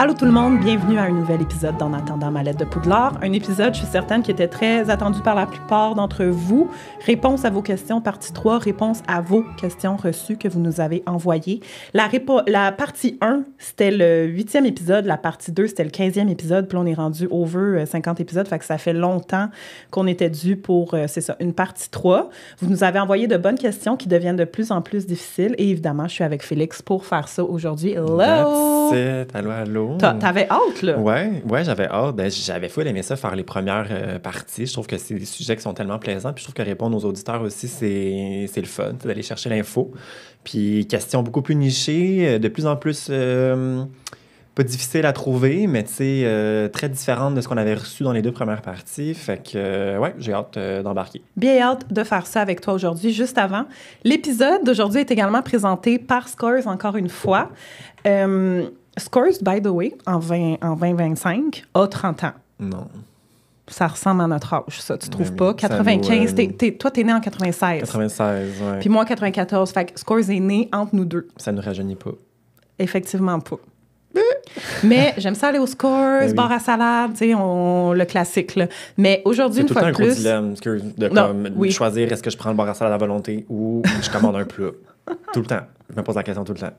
Allô tout le monde, bienvenue à un nouvel épisode d'En attendant ma lettre de Poudlard. Un épisode, je suis certaine, qui était très attendu par la plupart d'entre vous. Réponse à vos questions, partie 3, réponse à vos questions reçues que vous nous avez envoyées. La partie 1, c'était le 8e épisode. La partie 2, c'était le 15e épisode. Puis là, on est rendu over 50 épisodes. Fait que ça fait longtemps qu'on était dû pour, c'est ça, une partie 3. Vous nous avez envoyé de bonnes questions qui deviennent de plus en plus difficiles. Et évidemment, je suis avec Félix pour faire ça aujourd'hui. Hello! That's it. Allô, allô. T'avais hâte, là? Ouais, j'avais hâte. Ben, j'avais full aimé ça, faire les premières parties. Je trouve que c'est des sujets qui sont tellement plaisants. Puis je trouve que répondre aux auditeurs aussi, c'est le fun, d'aller chercher l'info. Puis questions beaucoup plus nichées, de plus en plus pas difficiles à trouver, mais tu sais, très différentes de ce qu'on avait reçu dans les 2 premières parties. Fait que, ouais, j'ai hâte d'embarquer. Bien hâte de faire ça avec toi aujourd'hui. Juste avant, l'épisode d'aujourd'hui est également présenté par Scores, encore une fois. Scores, by the way, en 2025, a 30 ans. Non. Ça ressemble à notre âge, ça, tu trouves Oui, pas? 95, toi, t'es né en 96. 96, ouais. Puis moi, en 94. Fait que Scores est né entre nous deux. Ça ne rajeunit pas. Effectivement pas. Mais j'aime ça aller au Scores, oui. Bar à salade, tu sais, le classique, là. Mais aujourd'hui, une fois de plus... C'est tout le temps un gros dilemme de choisir est-ce que je prends le bar à salade à volonté ou je commande un plat. Tout le temps. Je me pose la question tout le temps.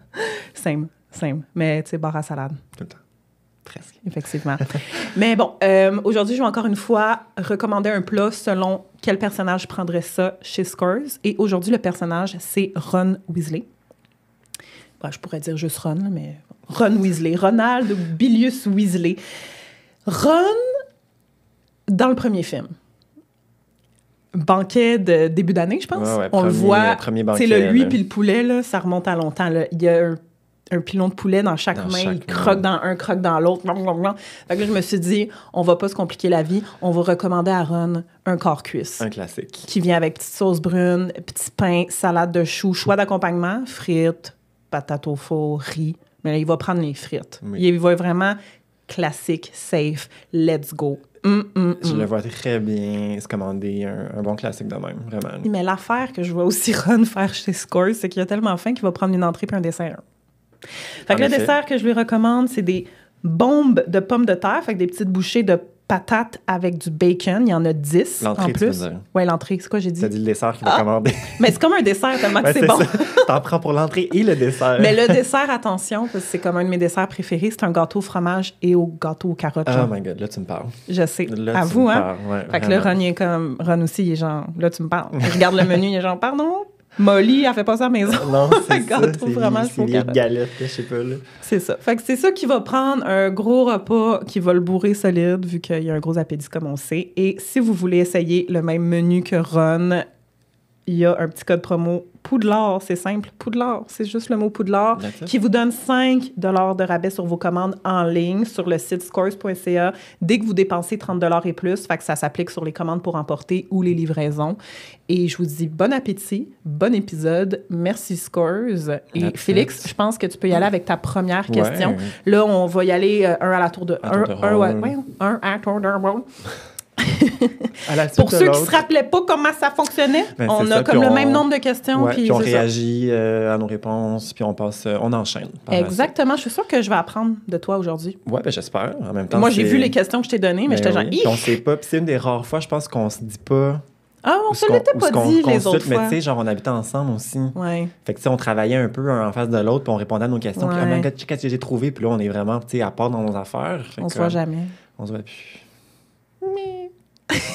Same. Mais, tu sais, bar à salade. Tout le temps. Presque. Effectivement. Mais bon, aujourd'hui, je vais encore une fois recommander un plat selon quel personnage prendrait ça chez Scores. Et aujourd'hui, le personnage, c'est Ron Weasley. Bon, je pourrais dire juste Ron, mais Ron Weasley. Ronald Bilius Weasley. Ron, dans le premier film. Banquet de début d'année, je pense. Ouais, on le voit. C'est le lui puis le poulet, là, ça remonte à longtemps. Là. Il y a un pilon de poulet dans chaque main. Il croque dans un, croque dans l'autre. Fait que là, je me suis dit, on va pas se compliquer la vie. On va recommander à Ron un corps-cuisse. Un classique. Qui vient avec petite sauce brune, petit pain, salade de choux, choix d'accompagnement, frites, patates au four, riz. Mais là, il va prendre les frites. Oui. Il va vraiment classique, safe, let's go. Je le vois très bien se commander un bon classique de même, vraiment. Mais l'affaire que je vois aussi Ron faire chez Scores, c'est qu'il a tellement faim qu'il va prendre une entrée puis un dessert. Fait que le dessert que je lui recommande, c'est des bombes de pommes de terre, fait que des petites bouchées de patates avec du bacon. Il y en a 10 l'entrée, en plus. Oui, l'entrée. C'est quoi j'ai dit? T'as dit le dessert qu'il va commander. Mais c'est comme un dessert tellement que c'est bon. T'en prends pour l'entrée et le dessert. Mais le dessert, attention, parce que c'est comme un de mes desserts préférés, c'est un gâteau au fromage et au gâteau aux carottes. Oh my God, là, tu me parles. Je sais. Là, à vous, hein? Ouais, fait que là, Ron, il est comme... Ron aussi, il est genre... Là, tu me parles. Je regarde le menu, il est genre... Pardon? Molly, elle fait pas ça à la maison. Non, c'est gâteau ça. Fromage c'est les galettes, je sais pas, là. C'est ça. Fait que c'est ça qui va prendre un gros repas qui va le bourrer solide, vu qu'il y a un gros appétit, comme on sait. Et si vous voulez essayer le même menu que Ron, il y a un petit code promo Poudlard, c'est simple. Poudlard, c'est juste le mot Poudlard, qui vous donne 5 $ de rabais sur vos commandes en ligne sur le site scores.ca dès que vous dépensez 30 $ et plus. Fait que ça s'applique sur les commandes pour emporter ou les livraisons. Et je vous dis bon appétit, bon épisode. Merci Scores. Et Félix, je pense que tu peux y aller avec ta première question. Là, on va y aller un à la tour de... Un à tour de rôle. Pour ceux qui ne se rappelaient pas comment ça fonctionnait, on a comme le même nombre de questions. Puis on réagit à nos réponses, puis on passe, on enchaîne. Exactement. Je suis sûre que je vais apprendre de toi aujourd'hui. Oui, ben j'espère. En même temps, moi, j'ai vu les questions que je t'ai données, mais j'étais genre... Puis on sait pas. Puis c'est une des rares fois, je pense, qu'on se dit pas... Ah, on se l'était pas dit les autres fois. Mais tu sais, genre, on habitait ensemble aussi. Ouais. Fait que tu sais, on travaillait un peu un en face de l'autre, puis on répondait à nos questions. Puis, oh my God, qu'est-ce que j'ai trouvé? Puis là, on est vraiment, tu sais, à part dans nos affaires. On se voit jamais. On se voit plus.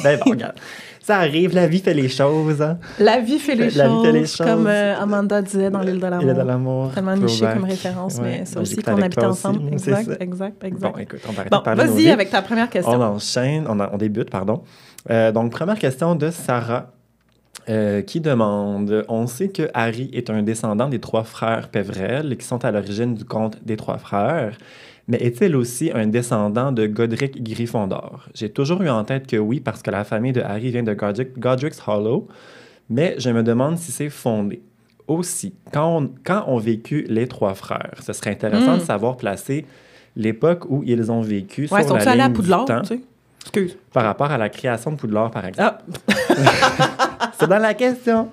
Ben bon, regarde. Ça arrive, la vie fait les choses. Hein? La vie fait les choses. Comme Amanda disait dans L'île de l'amour. L'île de l'amour. Tellement niché comme référence, mais c'est aussi qu'on habite ensemble. Exact. Bon, écoute, on va arrêter de parler de nos vas-y vies. avec ta première question. On enchaîne, on débute, pardon. Donc, première question de Sarah, qui demande « On sait que Harry est un descendant des 3 frères Pévrel qui sont à l'origine du conte des 3 frères. Mais est-il aussi un descendant de Godric Gryffondor? J'ai toujours eu en tête que oui, parce que la famille de Harry vient de Godric's Hollow, mais je me demande si c'est fondé. Aussi, quand ont vécu les 3 frères, ce serait intéressant de savoir placer l'époque où ils ont vécu sur la ligne du temps. Tu sais? Excuse. Par rapport à la création de Poudlard, par exemple. Ah. C'est dans la question.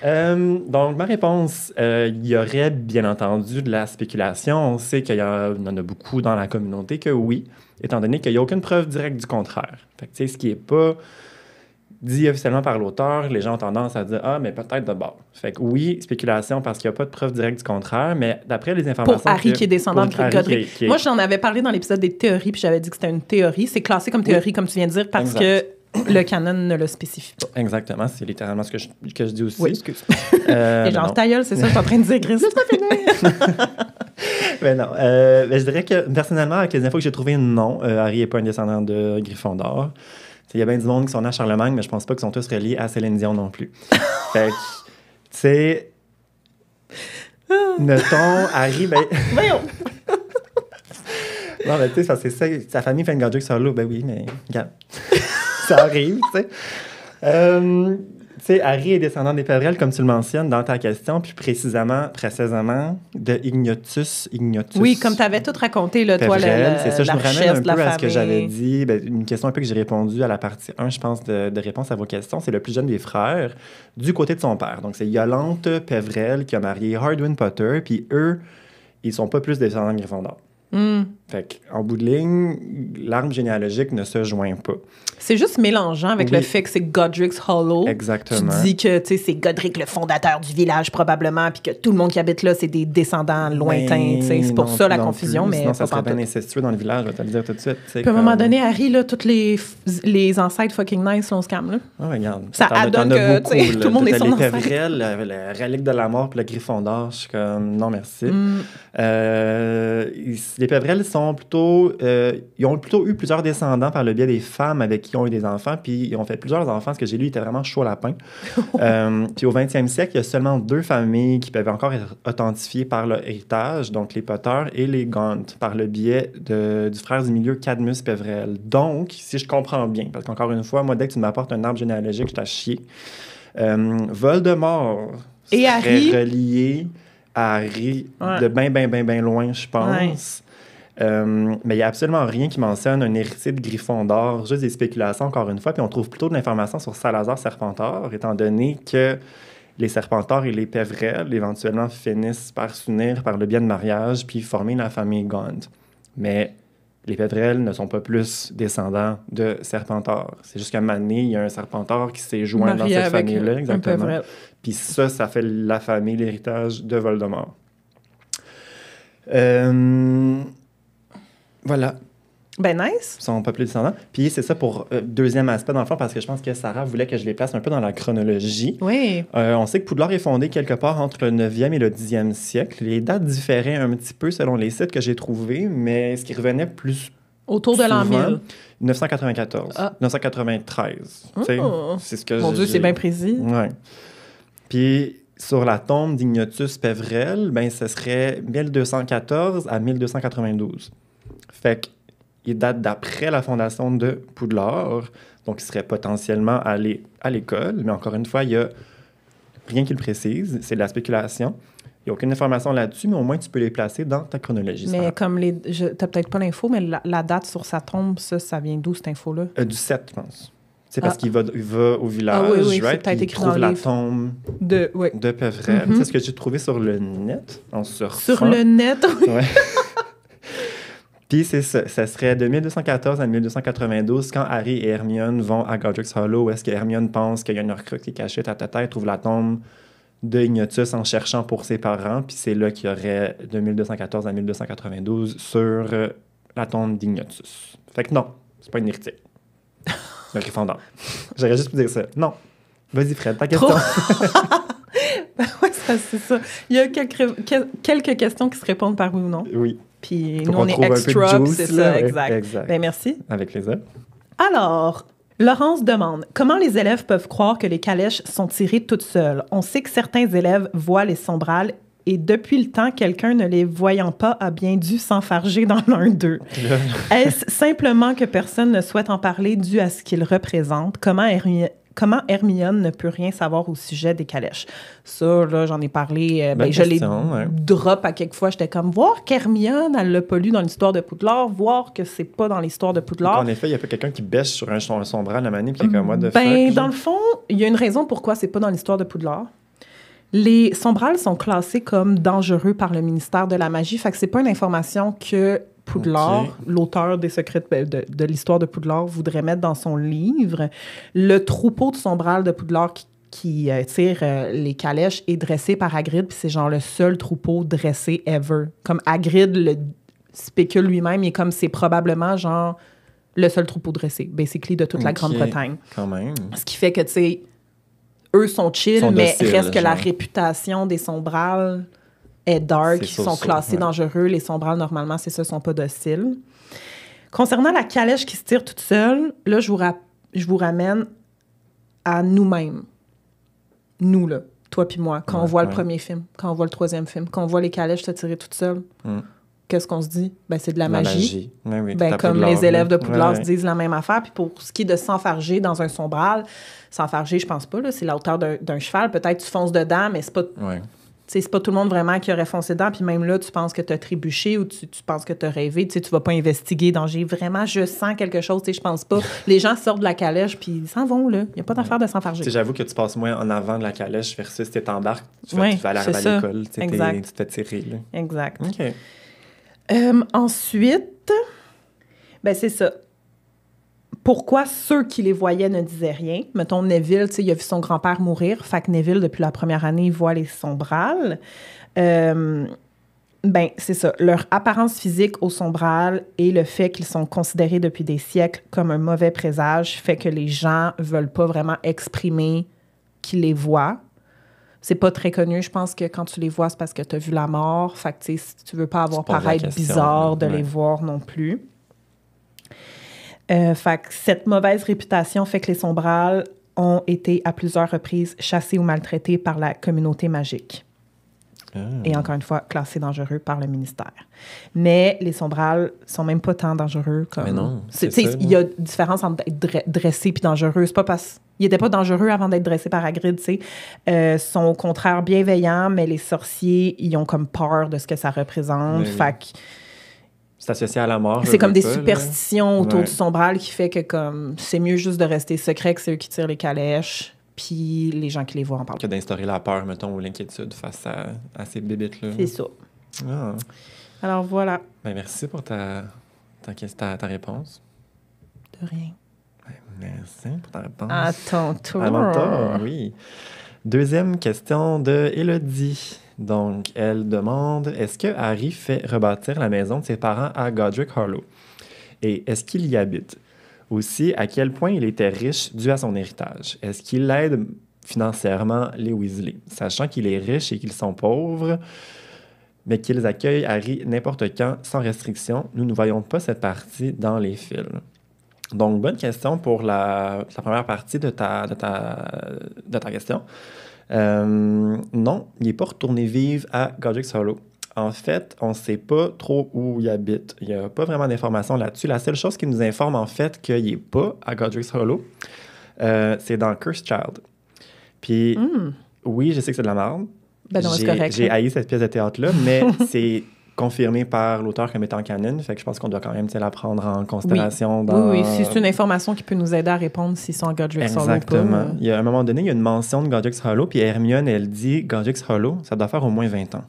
Donc, ma réponse, il y aurait bien entendu de la spéculation. On sait qu'il y en a beaucoup dans la communauté que oui, étant donné qu'il n'y a aucune preuve directe du contraire. Fait que, tu sais, ce qui n'est pas dit officiellement par l'auteur, les gens ont tendance à dire « Ah, mais peut-être de bord ». Fait que oui, spéculation parce qu'il n'y a pas de preuve directe du contraire, mais d'après les informations... Pour Harry qui est descendant de Godric. Qui est... Moi, j'en avais parlé dans l'épisode des théories, puis j'avais dit que c'était une théorie. C'est classé comme théorie, comme tu viens de dire, parce que le canon ne le spécifie pas. Exactement, c'est littéralement ce que je dis aussi. Oui, excuse. Et genre, ta gueule, c'est ça que je suis en train de dire, Chris. C'est pas fini. Mais non. Je dirais que, personnellement, avec les infos que j'ai trouvées, non. Harry n'est pas un descendant de Gryffondor. Il y a bien du monde qui sont nés à Charlemagne, mais je pense pas qu'ils sont tous reliés à Céline Dion non plus. Fait que, tu sais... Notons, Harry, ben... Voyons! Non, mais tu sais, parce que c'est ça, sa famille fait une Godric Solo, ben oui, mais regarde, ça arrive, tu sais. Tu sais, Harry est descendant des Pévrel, comme tu le mentionnes dans ta question, puis précisément de Ignotus. Oui, comme tu avais tout raconté, là, toi, c'est ça, je me ramène un peu à ce que famille. j'avais dit. Ben, une question un peu que j'ai répondu à la partie 1, je pense, de réponse à vos questions. C'est le plus jeune des frères, du côté de son père. Donc, c'est Yolante Pévrel qui a marié Hardwin Potter, puis eux, ils sont pas plus descendants de Gryffondor. Fait qu'en bout de ligne, l'arbre généalogique ne se joint pas. C'est juste mélangeant avec le fait que c'est Godric's Hollow. Exactement. Tu dis que c'est Godric le fondateur du village probablement, puis que tout le monde qui habite là, c'est des descendants lointains. C'est pour ça la confusion, mais sinon, ça serait bien incestueux dans le village, je vais te le dire tout de suite. Puis à un moment donné, Harry, là, tous les ancêtres fucking nice, on se calme, là. Ah, regarde. Ça adonne que tout le monde est son ancêtre. Les Pévrel, la relique de la mort, puis le Gryffondor, je suis comme, non merci. Les Pévrel sont plutôt... ils ont plutôt eu plusieurs descendants par le biais des femmes avec qui ils ont eu des enfants, puis ils ont fait plusieurs enfants. Ce que j'ai lu était vraiment chaud à lapin. Puis au 20e siècle, il y a seulement 2 familles qui peuvent encore être authentifiées par leur héritage, donc les Potter et les Gaunt, par le biais du frère du milieu Cadmus Pévrel. Donc, si je comprends bien, parce qu'encore une fois, moi, dès que tu m'apportes un arbre généalogique, je t'ai Voldemort et serait Harry relié à Harry de bien loin, je pense. Mais il n'y a absolument rien qui mentionne un héritier de Gryffondor, juste des spéculations, encore une fois. Puis on trouve plutôt de l'information sur Salazar Serpentor, étant donné que les Serpentor et les Pévrel, éventuellement, finissent par s'unir par le biais de mariage puis former la famille Gaunt. Mais les Pévrel ne sont pas plus descendants de Serpentor. C'est juste qu'à un moment donné, il y a un Serpentor qui s'est joint dans cette famille-là. Exactement. Puis ça fait la famille, l'héritage de Voldemort. Voilà. Ben nice. Ils sont pas plus descendants. Puis c'est ça pour deuxième aspect, dans le fond, parce que je pense que Sarah voulait que je les place un peu dans la chronologie. Oui. On sait que Poudlard est fondé quelque part entre le 9e et le 10e siècle. Les dates différaient un petit peu selon les sites que j'ai trouvés, mais ce qui revenait plus autour de l'an 1000. 1994. 1993. C'est ce que Mon Dieu, c'est bien précis. Oui. Puis sur la tombe d'Ignotus Pévrel, ben, ce serait 1214 à 1292. Fait qu'il date d'après la fondation de Poudlard, donc il serait potentiellement allé à l'école, mais encore une fois, il n'y a rien qui le précise, c'est de la spéculation. Il n'y a aucune information là-dessus, mais au moins tu peux les placer dans ta chronologie. Mais comme tu n'as peut-être pas l'info, mais la date sur sa tombe, ça vient d'où cette info-là? Du 7, je pense. C'est parce qu'il va au village, il trouve la tombe de Pévrel. C'est ce que j'ai trouvé sur le net, en surfant. Sur le net, oui. Ouais. Puis c'est ça, ça serait de 1214 à 1292, quand Harry et Hermione vont à Godric's Hollow, où est-ce que Hermione pense qu'il y a une Horcrux qui est cachée à tête, trouve la tombe de Ignotus en cherchant pour ses parents, puis c'est là qu'il y aurait de 1214 à 1292 sur la tombe d'Ignotus. Fait que non, c'est pas une hérétique. C'est un Gryffondor. J'aurais juste pu dire ça. Non. Vas-y, Fred, ta question. Oui, c'est ça. Il y a quelques questions qui se répondent par oui ou non. Oui. Puis nous, on est extra, c'est ça, exact. Ben, merci. Avec plaisir. Alors, Laurence demande, comment les élèves peuvent croire que les calèches sont tirées toutes seules? On sait que certains élèves voient les sombrales et depuis le temps, quelqu'un ne les voyant pas a bien dû s'enfarger dans l'un d'eux. Est-ce simplement que personne ne souhaite en parler dû à ce qu'ils représentent? Comment Hermione ne peut rien savoir au sujet des calèches? Ça, là, j'en ai parlé. Je l'ai drop à quelques fois. J'étais comme, voir qu'Hermione, elle l'a pas lu dans l'histoire de Poudlard, voir que c'est pas dans l'histoire de Poudlard. Donc, en effet, il y a pas quelqu'un qui bêche sur un sombral à la manip, puis comme moi de dans le fond, il y a une raison pourquoi c'est pas dans l'histoire de Poudlard. Les sombrals sont classés comme dangereux par le ministère de la Magie. Fait que c'est pas une information que Poudlard, l'auteur des secrets de l'histoire de Poudlard, voudrait mettre dans son livre. Le troupeau de sombrals de Poudlard qui tire les calèches est dressé par Hagrid, puis c'est genre le seul troupeau dressé ever. Comme Hagrid le spécule lui-même, et comme c'est probablement genre le seul troupeau dressé, basically, de toute la Grande-Bretagne. Quand même. Ce qui fait que, tu sais, eux sont chill, mais dociles, reste que genre. la réputation des sombrals est dark, ils sont classés dangereux. Les sombrals, normalement, c'est ça, sont pas dociles. Concernant la calèche qui se tire toute seule, là, je vous ramène à nous-mêmes. Nous, là, toi puis moi, quand on voit le premier film, quand on voit le troisième film, quand on voit les calèches se tirer toutes seules, qu'est-ce qu'on se dit? Ben, c'est de la magie. Oui, ben, comme les élèves de Poudlard se disent la même affaire. Puis pour ce qui est de s'enfarger dans un sombral, s'enfarger, je pense pas, là, c'est la hauteur d'un cheval. Peut-être tu fonces dedans, mais c'est pas... C'est pas tout le monde vraiment qui aurait foncé dedans. Puis même là, tu penses que tu as trébuché ou tu penses que tu as rêvé. Tu vas pas investiguer danger. Vraiment, je sens quelque chose. Je pense pas. Les gens sortent de la calèche puis ils s'en vont. Il n'y a pas d'affaire de s'enfarger. J'avoue que tu passes moins en avant de la calèche versus tu t'embarques. Tu vas aller à l'école. Tu te fais tirer. Là. Exact. OK. Ensuite, ben c'est ça. Pourquoi ceux qui les voyaient ne disaient rien? Mettons, Neville, il a vu son grand-père mourir. Fait que Neville, depuis la première année, il voit les sombrals. Ben, c'est ça. Leur apparence physique aux sombrals et le fait qu'ils sont considérés depuis des siècles comme un mauvais présage fait que les gens veulent pas vraiment exprimer qu'ils les voient. C'est pas très connu. Je pense que quand tu les vois, c'est parce que tu as vu la mort. Fait que, si tu veux pas avoir paraître bizarre de les voir non plus. Fait que cette mauvaise réputation fait que les sombrals ont été à plusieurs reprises chassés ou maltraités par la communauté magique. Et encore une fois, classés dangereux par le ministère. Mais les sombrals sont même pas tant dangereux comme... Mais non, il y a une différence entre être dressé et dangereux. C'est pas parce... Ils n'étaient pas dangereux avant d'être dressés par Hagrid, tu sais. Sont au contraire bienveillants, mais les sorciers, ils ont comme peur de ce que ça représente. Fait que... C'est associé à la mort. C'est comme des superstitions autour du sombral qui fait que comme c'est mieux juste de rester secret que c'est eux qui tirent les calèches, puis les gens qui les voient en parlent. Que d'instaurer la peur, mettons, ou l'inquiétude face à ces bébites-là. C'est ça. Ah. Alors voilà. Ben, merci pour ta réponse. De rien. Ben, merci pour ta réponse. À ton tour. À mon tour, oui. Deuxième question de Élodie. Donc, elle demande, est-ce que Harry fait rebâtir la maison de ses parents à Godric Hollow? Et est-ce qu'il y habite? Aussi, à quel point il était riche dû à son héritage? Est-ce qu'il aide financièrement les Weasley? Sachant qu'il est riche et qu'ils sont pauvres, mais qu'ils accueillent Harry n'importe quand, sans restriction, nous ne voyons pas cette partie dans les films. Donc, bonne question pour la première partie de ta question. Non, il n'est pas retourné vivre à Godric's Hollow. En fait, on ne sait pas trop où il habite. Il n'y a pas vraiment d'informations là-dessus. La seule chose qui nous informe, en fait, qu'il n'est pas à Godric's Hollow, c'est dans Cursed Child. Puis, oui, je sais que c'est de la merde. Ben non, c'est correct. J'ai haï cette pièce de théâtre-là, mais c'est confirmé par l'auteur comme étant canon. Fait que je pense qu'on doit quand même la prendre en considération. Oui, c'est une information qui peut nous aider à répondre s'ils sont à Godric's Hollow ou pas. Exactement. Il y a un moment donné, il y a une mention de Godric's Hollow, puis Hermione, elle dit Godric's Hollow, ça doit faire au moins 20 ans.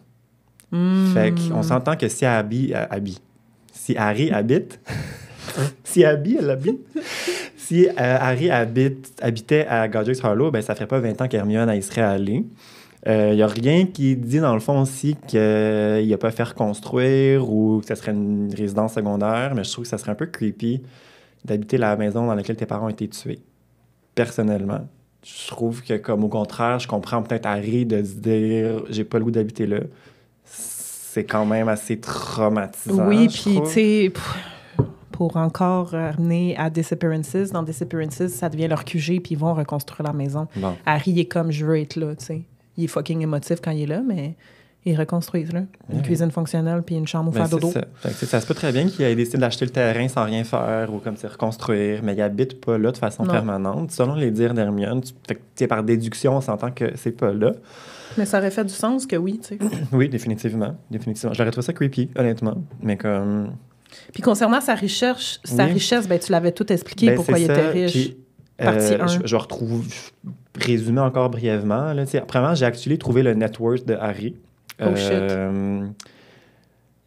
Fait qu'on s'entend que si Harry habite, si Abby, elle habite, si Harry habitait à Godric's Hollow, ben ça ferait pas 20 ans qu'Hermione y serait allée. Il n'y a rien qui dit, dans le fond, aussi qu'il n'a pas fait reconstruire ou que ce serait une résidence secondaire, mais je trouve que ça serait un peu creepy d'habiter la maison dans laquelle tes parents ont été tués. Personnellement, je trouve que, comme au contraire, je comprends peut-être Harry de se dire « j'ai pas le goût d'habiter là ». C'est quand même assez traumatisant. Oui, puis tu sais, pour encore revenir à Disappearances, dans Disappearances, ça devient leur QG, puis ils vont reconstruire la maison. Bon. Harry est comme « je veux être là », tu sais. Il est fucking émotif quand il est là, mais ils reconstruisent, là. Une cuisine fonctionnelle puis une chambre où faire dodo. Ça se peut très bien qu'il ait décidé d'acheter le terrain sans rien faire ou comme c'est reconstruire, mais il habite pas là de façon permanente. Selon les dires d'Hermione, par déduction, on s'entend que c'est pas là. Mais ça aurait fait du sens que oui, tu sais. Oui, définitivement. J'aurais trouvé ça creepy, honnêtement. Mais comme... Puis concernant sa richesse, ben, tu l'avais tout expliqué pourquoi il était riche. Puis, Partie 1. Je retrouve résumer encore brièvement, là, premièrement, j'ai actuellement trouvé le net worth de Harry. Oh, shit.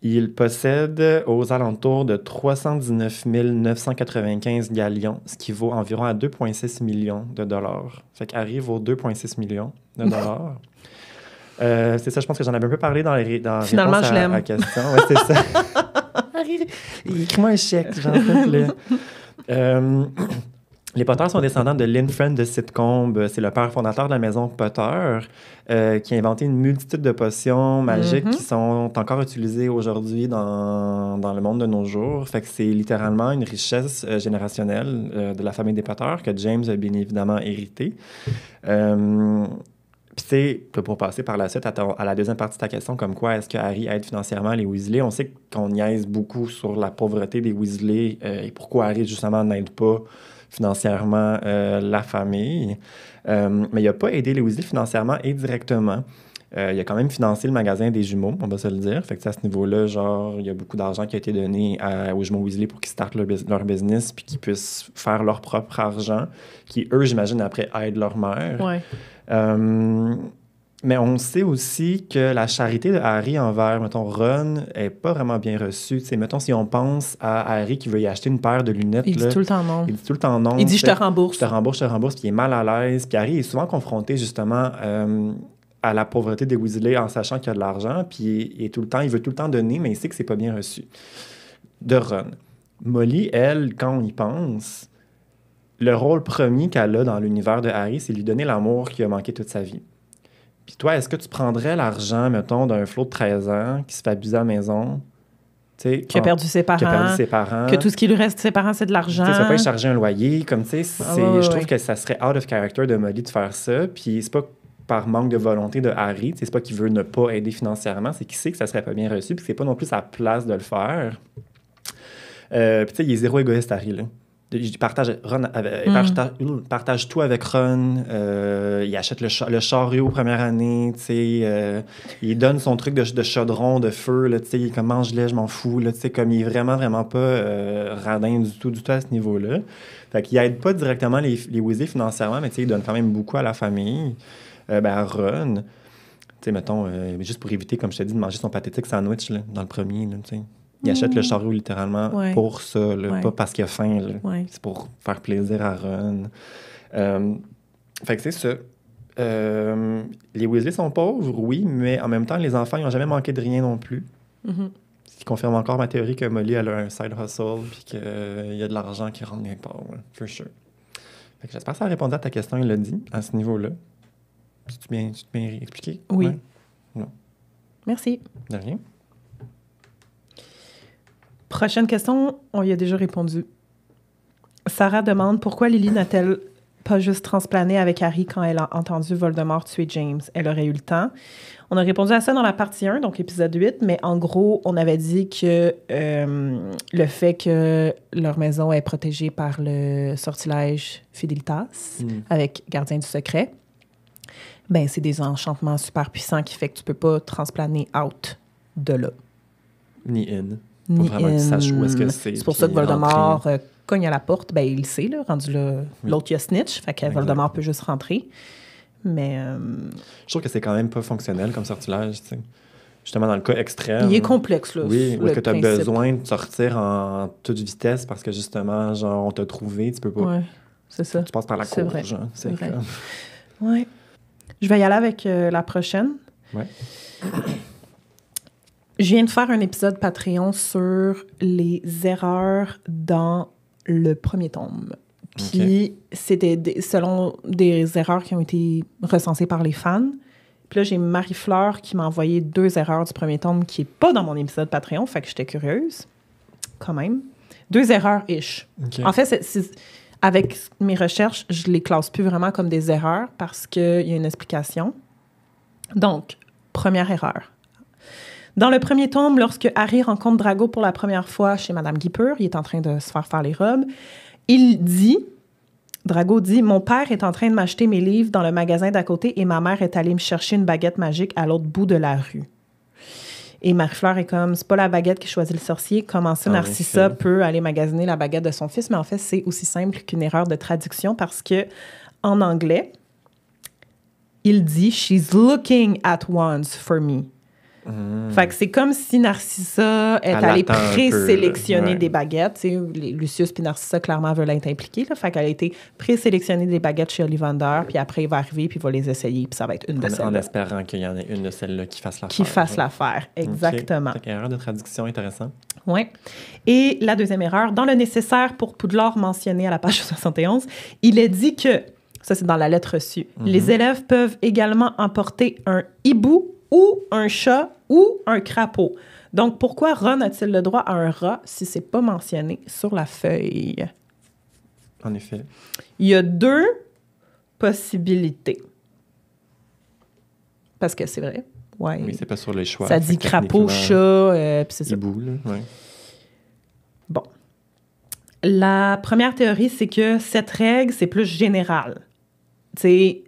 Il possède aux alentours de 319 995 galions, ce qui vaut environ à 2,6 millions de dollars. Fait qu'Harry vaut 2,6 millions de dollars. C'est ça, je pense que j'en avais un peu parlé dans Finalement, réponse je l'aime. à la question. Ouais, c'est ça. Harry, écris-moi un chèque, j'en fais les Potter sont descendants de Lynn Friend de Sitcombe. C'est le père fondateur de la maison Potter qui a inventé une multitude de potions magiques qui sont encore utilisées aujourd'hui dans le monde de nos jours. Fait que c'est littéralement une richesse générationnelle de la famille des Potter que James a bien évidemment hérité. Puis c'est pour passer par la suite à la deuxième partie de ta question, comme quoi est-ce que Harry aide financièrement les Weasley? On sait qu'on niaise beaucoup sur la pauvreté des Weasley et pourquoi Harry, justement, n'aide pas financièrement la famille. Mais il n'a pas aidé les Weasley financièrement et directement. Il a quand même financé le magasin des jumeaux, on va se le dire. Fait que à ce niveau-là, genre, il y a beaucoup d'argent qui a été donné aux jumeaux Weasley pour qu'ils startent leur business puis qu'ils puissent faire leur propre argent, qui, eux, j'imagine, après, aident leur mère. Ouais. Mais on sait aussi que la charité de Harry envers, mettons, Ron, est pas vraiment bien reçue. T'sais, mettons, si on pense à Harry qui veut y acheter une paire de lunettes... Il dit tout le temps non. Il dit tout le temps non. Il dit « je te rembourse ». Je te rembourse, puis il est mal à l'aise. Puis Harry est souvent confronté, justement, à la pauvreté des Weasley en sachant qu'il y a de l'argent, puis il veut tout le temps donner, mais il sait que c'est pas bien reçu. De Ron. Molly, elle, quand on y pense, le rôle premier qu'elle a dans l'univers de Harry, c'est lui donner l'amour qu'il a manqué toute sa vie. Puis toi, est-ce que tu prendrais l'argent, mettons, d'un flot de 13 ans qui se fait abuser à la maison? Qui a perdu ses parents. Que tout ce qui lui reste de ses parents, c'est de l'argent. Tu ne vas pas y charger un loyer. Comme, je trouve que ça serait out of character de Molly de faire ça. Puis c'est pas par manque de volonté de Harry. C'est pas qu'il veut ne pas aider financièrement. C'est qu'il sait que ça serait pas bien reçu. Puis c'est pas non plus sa place de le faire. Puis il est zéro égoïste, Harry, là. Il partage tout avec Ron. Il achète le chariot première année. Il donne son truc de chaudron, de feu. Là, il est comme mange-le, je m'en fous. Là, comme il est vraiment, vraiment pas radin du tout à ce niveau-là. Fait qu'il aide pas directement les Weasley financièrement, mais il donne quand même beaucoup à la famille. À Ron, mettons, juste pour éviter, comme je t'ai dit, de manger son pathétique sandwich là, dans le premier. Là, il achète le chariot littéralement pour ça, là, pas parce qu'il a faim. Là. C'est pour faire plaisir à Ron. Fait que c'est ça. Les Weasley sont pauvres, oui, mais en même temps, les enfants, ils n'ont jamais manqué de rien non plus. Ce qui confirme encore ma théorie que Molly, elle a un side hustle puis qu'il y a de l'argent qui rentre quelque part, for sure. Fait que j'espère que ça a répondu à ta question, il l'a dit, à ce niveau-là. Tu bien expliqué? Oui. Ouais? Non. Merci. De rien. Prochaine question, on y a déjà répondu. Sarah demande pourquoi Lily n'a-t-elle pas juste transplané avec Harry quand elle a entendu Voldemort tuer James? Elle aurait eu le temps. On a répondu à ça dans la partie 1, donc épisode 8, mais en gros, on avait dit que le fait que leur maison est protégée par le sortilège Fidelitas avec Gardien du secret, ben c'est des enchantements super puissants qui fait que tu peux pas transplaner out de là. Ni in. Pour vraiment que tu saches où est-ce que c'est. C'est pour ça que Voldemort cogne à la porte. Ben, il le sait, là, rendu là. L'autre, il a snitch. Fait que Voldemort peut juste rentrer. Mais... Je trouve que c'est quand même pas fonctionnel comme sortilège, tu sais. Justement, dans le cas extrême... Il est complexe, là. Oui, où est-ce que tu as besoin de sortir en toute vitesse parce que, justement, genre, on t'a trouvé, tu peux pas... Ouais, c'est ça. Tu passes par la cour, genre. C'est vrai. Ouais. Je vais y aller avec la prochaine. Ouais. Je viens de faire un épisode Patreon sur les erreurs dans le premier tome. Puis c'était selon des erreurs qui ont été recensées par les fans. Puis là, j'ai Marie-Fleur qui m'a envoyé 2 erreurs du premier tome qui n'est pas dans mon épisode Patreon, fait que j'étais curieuse, quand même. 2 erreurs-ish. Okay. En fait, avec mes recherches, je les classe plus vraiment comme des erreurs parce qu'il y a une explication. Donc, première erreur. Dans le premier tome, lorsque Harry rencontre Drago pour la première fois chez Madame Guipure, il est en train de se faire les robes, Drago dit « Mon père est en train de m'acheter mes livres dans le magasin d'à côté et ma mère est allée me chercher une baguette magique à l'autre bout de la rue. » Et Marie-Fleur est comme « C'est pas la baguette qui choisit le sorcier. Comment ça, Narcissa peut aller magasiner la baguette de son fils? » Mais en fait, c'est aussi simple qu'une erreur de traduction parce que en anglais, il dit « She's looking at once for me ». Fait que c'est comme si Narcissa est allée présélectionner des baguettes. Tu sais, Lucius puis Narcissa, clairement, veulent être impliqués. Là. Fait qu'elle a été présélectionnée des baguettes chez Ollivander, puis après, il va arriver, puis il va les essayer, puis ça va être une de celles-là. En espérant qu'il y en ait une de celles-là qui fasse l'affaire. Qui fasse l'affaire, exactement. Okay. Erreur de traduction, intéressant. Oui. Et la deuxième erreur, dans le nécessaire pour Poudlard mentionné à la page 71, il est dit que, ça c'est dans la lettre reçue, les élèves peuvent également emporter un hibou ou un chat ou un crapaud. Donc, pourquoi Ron a-t-il le droit à un rat si c'est pas mentionné sur la feuille? En effet. Il y a 2 possibilités. Parce que c'est vrai. Ouais. Oui, c'est pas sur les choix. Ça dit crapaud, chat, puis c'est ça. Hibou, là, ouais. Bon. La première théorie, c'est que cette règle, c'est plus général. Tu sais,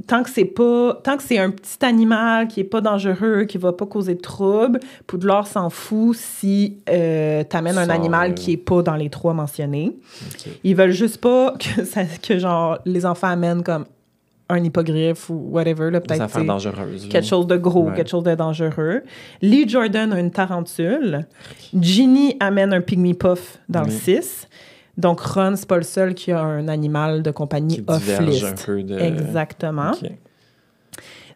tant que c'est un petit animal qui est pas dangereux, qui va pas causer de trouble, Poudlard s'en fout si t'amènes un animal qui est pas dans les 3 mentionnés. Okay. Ils veulent juste pas que genre les enfants amènent comme un hippogriffe ou whatever, là, peut-être. Des affaires dangereuses. Quelque chose de gros, quelque chose de dangereux. Lee Jordan a une tarentule. Ginny amène un pygmy puff dans le 6. Donc, Ron, c'est pas le seul qui a un animal de compagnie off-list. Un peu de... Exactement. Okay.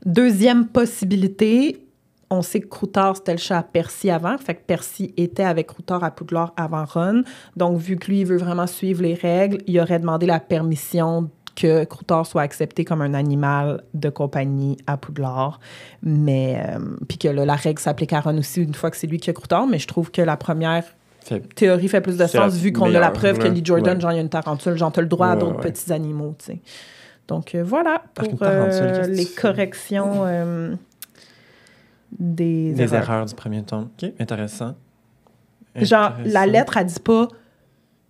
Deuxième possibilité, on sait que Croutard, c'était le chat à Percy avant. Fait que Percy était avec Croutard à Poudlard avant Ron. Donc, vu que lui, il veut vraiment suivre les règles, il aurait demandé la permission que Croutard soit accepté comme un animal de compagnie à Poudlard. Mais, puis que là, la règle s'applique à Ron aussi une fois que c'est lui qui a Croutard. Mais je trouve que la première théorie fait plus de sens vu qu'on a la preuve que Lee Jordan, genre, il y a une tarentule, genre, t'as le droit à d'autres petits animaux, tu sais. Donc, voilà pour les corrections des erreurs du premier tome. OK, intéressant. Genre, la lettre, elle dit pas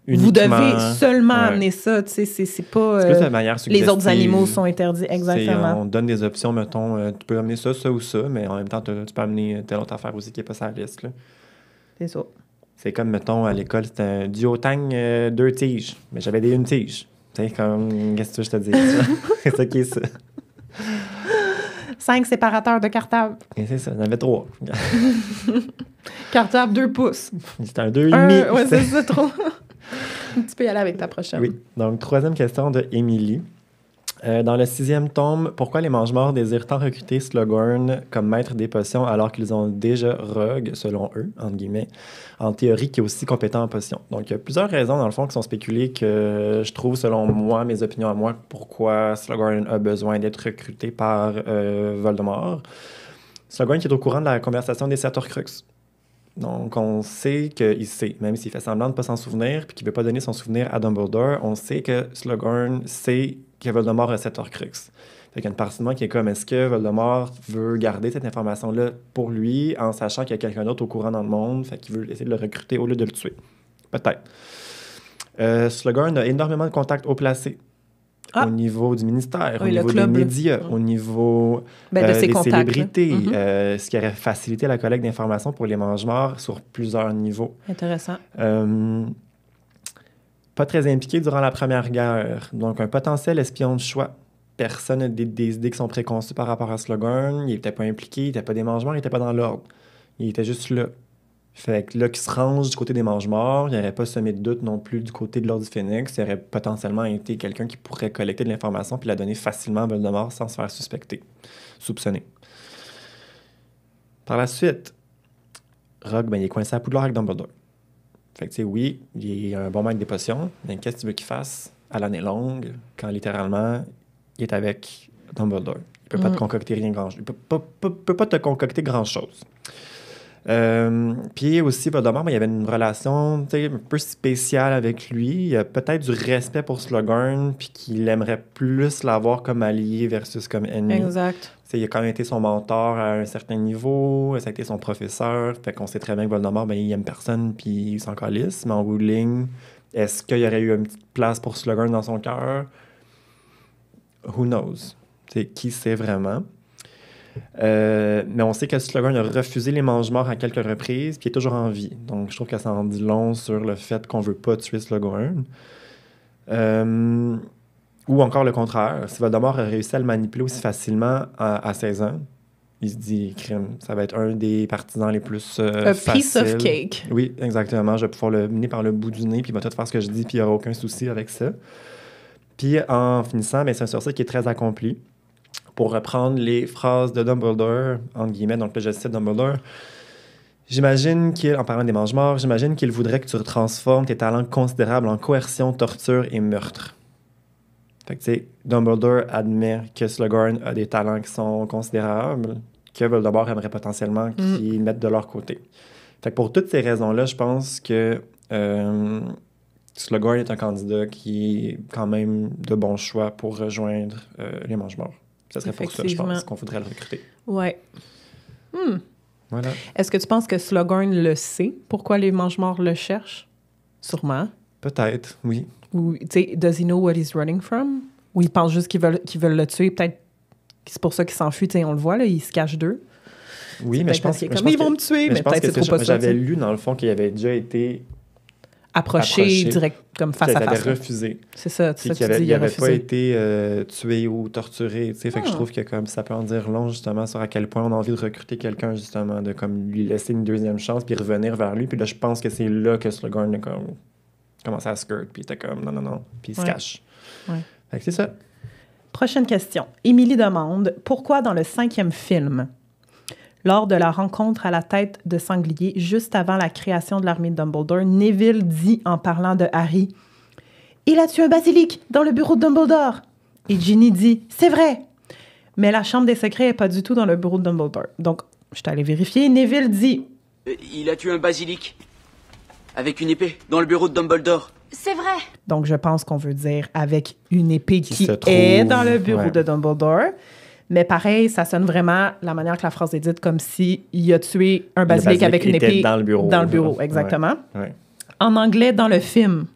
uniquement, vous devez seulement amener ça, tu sais, c'est pas... c'est plus la manière les autres animaux sont interdits, exactement. On donne des options, mettons, tu peux amener ça, ça ou ça, mais en même temps, tu peux amener telle autre affaire aussi qui n'est pas sur la liste, là. C'est ça. C'est comme, mettons, à l'école, c'était un duotang 2 tiges. Mais j'avais des 1 tige. Tu sais, comme, qu'est-ce que je te dis? C'est ça qui est ça. 5 séparateurs de cartable. Et c'est ça, j'en avais 3. Cartable 2 pouces. C'était un 2,5. Ouais, c'est trop. Tu peux y aller avec ta prochaine. Oui. Donc, 3e question de Émilie. Dans le 6e tome, pourquoi les Mange-Morts désirent tant recruter Slughorn comme maître des potions alors qu'ils ont déjà Rogue, selon eux, entre guillemets, en théorie, qui est aussi compétent en potions? Donc, il y a plusieurs raisons, dans le fond, qui sont spéculées que je trouve, selon moi, mes opinions à moi, pourquoi Slughorn a besoin d'être recruté par Voldemort. Slughorn qui est au courant de la conversation des 7 Horcruxes. Donc, on sait qu'il sait, même s'il fait semblant de ne pas s'en souvenir puis qu'il ne veut pas donner son souvenir à Dumbledore, on sait que Slughorn sait que Voldemort a 7 Horcruxes. Fait qu'il y a une partie de moi qui est comme, est-ce que Voldemort veut garder cette information-là pour lui en sachant qu'il y a quelqu'un d'autre au courant dans le monde, fait qu'il veut essayer de le recruter au lieu de le tuer? Peut-être. Slughorn a énormément de contacts haut placés. Au niveau du ministère, au niveau des médias, au niveau de des contacts, célébrités, ce qui aurait facilité la collecte d'informations pour les Mange-Morts sur plusieurs niveaux. Intéressant. Pas très impliqué durant la Première Guerre, donc un potentiel espion de choix. Personne n'a des idées qui sont préconçues par rapport à Slughorn. Il n'était pas impliqué, il n'était pas des Mange-Morts, il n'était pas dans l'ordre. Il était juste là. Fait que là, qui se range du côté des Mange-Morts, il n'y aurait pas semé de doute non plus du côté de l'Ordre du Phénix. Il aurait potentiellement été quelqu'un qui pourrait collecter de l'information puis la donner facilement à Voldemort sans se faire soupçonner. Par la suite, Rogue, il est coincé à Poudlard avec Dumbledore. Fait que, tu sais, oui, il est un bon maître des potions, mais qu'est-ce que tu veux qu'il fasse à l'année longue quand, littéralement, il est avec Dumbledore? Il peut pas te concocter rien grand-chose. Il peut pas te concocter grand-chose. Puis aussi, Voldemort, il y avait une relation un peu spéciale avec lui. Il y a peut-être du respect pour Slughorn, puis qu'il aimerait plus l'avoir comme allié versus comme ennemi. Exact. Il a quand même été son mentor à un certain niveau, ça a été son professeur. Fait qu'on sait très bien que Voldemort, il aime personne, puis il s'en calisse. Mais en bout de ligne, est-ce qu'il y aurait eu une petite place pour Slughorn dans son cœur? Who knows? Qui sait vraiment? Mais on sait que Slughorn a refusé les Mange-Morts à quelques reprises, puis il est toujours en vie. Donc, je trouve que ça en dit long sur le fait qu'on veut pas tuer Slughorn. Ou encore le contraire, si Voldemort a réussi à le manipuler aussi facilement à 16 ans, il se dit, crime, ça va être un des partisans les plus A faciles. piece of cake. Oui, exactement. Je vais pouvoir le mener par le bout du nez, puis il va tout faire ce que je dis, puis il n'y aura aucun souci avec ça. Puis en finissant, c'est un sorcier qui est très accompli. Pour reprendre les phrases de Dumbledore, entre guillemets, donc là je cite Dumbledore, j'imagine qu'il, en parlant des mange-morts, j'imagine qu'il voudrait que tu transformes tes talents considérables en coercion, torture et meurtre. Fait que tu sais, Dumbledore admet que Slughorn a des talents qui sont considérables, que Voldemort aimerait potentiellement qu'ils mettent de leur côté. Fait que pour toutes ces raisons-là, je pense que Slughorn est un candidat qui est quand même de bon choix pour rejoindre les mange-morts. Ça serait pour ça, je pense, qu'on voudrait le recruter. Ouais. Voilà. Est-ce que tu penses que Slughorn le sait, pourquoi les mange-morts le cherchent? Sûrement. Peut-être, oui. Ou, tu sais, does he know what he's running from? Ou il pense juste qu'ils veulent le tuer, peut-être que c'est pour ça qu'il s'enfuit, tu sais, on le voit, là, il se cache d'eux. Oui, mais je pense qu'ils vont me tuer, mais peut-être c'est trop pas ça. J'avais lu, dans le fond, qu'il avait déjà été approché direct, comme face à face. Qu'il avait refusé. C'est ça, tu sais, qu'il n'avait pas été tué ou torturé, tu sais, fait que je trouve que comme ça peut en dire long, justement, sur à quel point on a envie de recruter quelqu'un, justement, de comme lui laisser une deuxième chance, puis revenir vers lui, puis là, je pense que c'est là que Slughorn a comme commencé à skirt, puis il était comme non, puis il se cache. Ouais. Fait que c'est ça. Prochaine question. Émilie demande, pourquoi dans le 5e film, lors de la rencontre à la tête de sanglier, juste avant la création de l'armée de Dumbledore, Neville dit en parlant de Harry, « Il a tué un basilic dans le bureau de Dumbledore. » Et Ginny dit, « C'est vrai. » Mais la chambre des secrets n'est pas du tout dans le bureau de Dumbledore. Donc, je suis allée vérifier. Neville dit, « Il a tué un basilic avec une épée dans le bureau de Dumbledore. » C'est vrai. Donc, je pense qu'on veut dire avec une épée qui est dans le bureau de Dumbledore. Mais pareil, ça sonne vraiment, la manière que la phrase est dite, comme s'il a tué un basilic avec une épée dans le bureau. Dans le bureau, exactement. Ouais. En anglais, dans le film,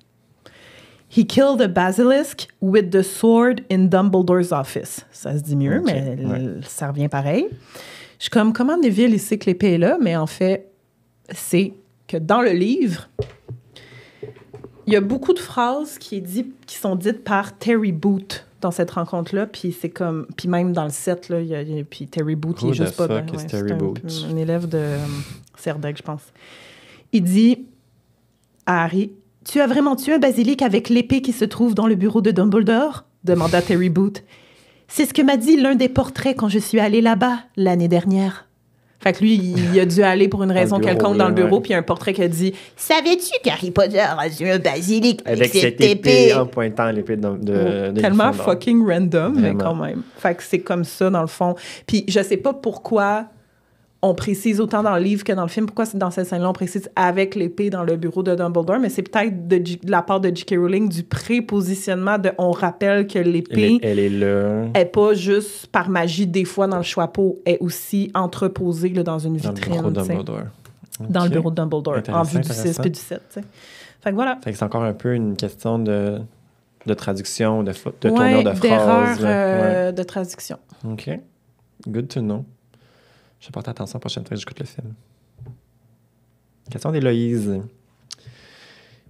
« He killed a basilisk with the sword in Dumbledore's office ». Ça se dit mieux, mais ça revient pareil. Je suis comme, comment Neville, il sait que l'épée est là? Mais en fait, c'est que dans le livre, il y a beaucoup de phrases qui sont dites par Terry Boot dans cette rencontre-là, puis c'est comme... Puis même dans le set, là, puis Terry Boot, il est juste pas... C'est un élève de Serdaigle, je pense. Il dit à Harry, « Tu as vraiment tué un basilic avec l'épée qui se trouve dans le bureau de Dumbledore? » demanda Terry Boot. « C'est ce que m'a dit l'un des portraits quand je suis allée là-bas l'année dernière. » Fait que lui, il a dû aller pour une raison quelconque dans le bureau, puis il y a un portrait qui a dit « Savais-tu qu'Harry Potter a tué un basilic avec cette épée? » en pointant l'épée de tellement fucking random, mais quand même. Fait que c'est comme ça, dans le fond. Puis je sais pas pourquoi on précise autant dans le livre que dans le film. Pourquoi dans cette scène-là, on précise avec l'épée dans le bureau de Dumbledore, mais c'est peut-être de la part de J.K. Rowling du prépositionnement de on rappelle que l'épée elle est là. Est pas juste par magie des fois dans le chapeau, est aussi entreposée là, dans une vitrine. Dans le bureau de Dumbledore. Dans le bureau de Dumbledore, en vue du 6 puis du 7. T'sais. Fait que voilà. Fait que c'est encore un peu une question de traduction, de tournure de phrase. D'erreur de traduction. OK. Good to know. Je vais porter attention la prochaine fois que j'écoute le film. Question d'Héloïse.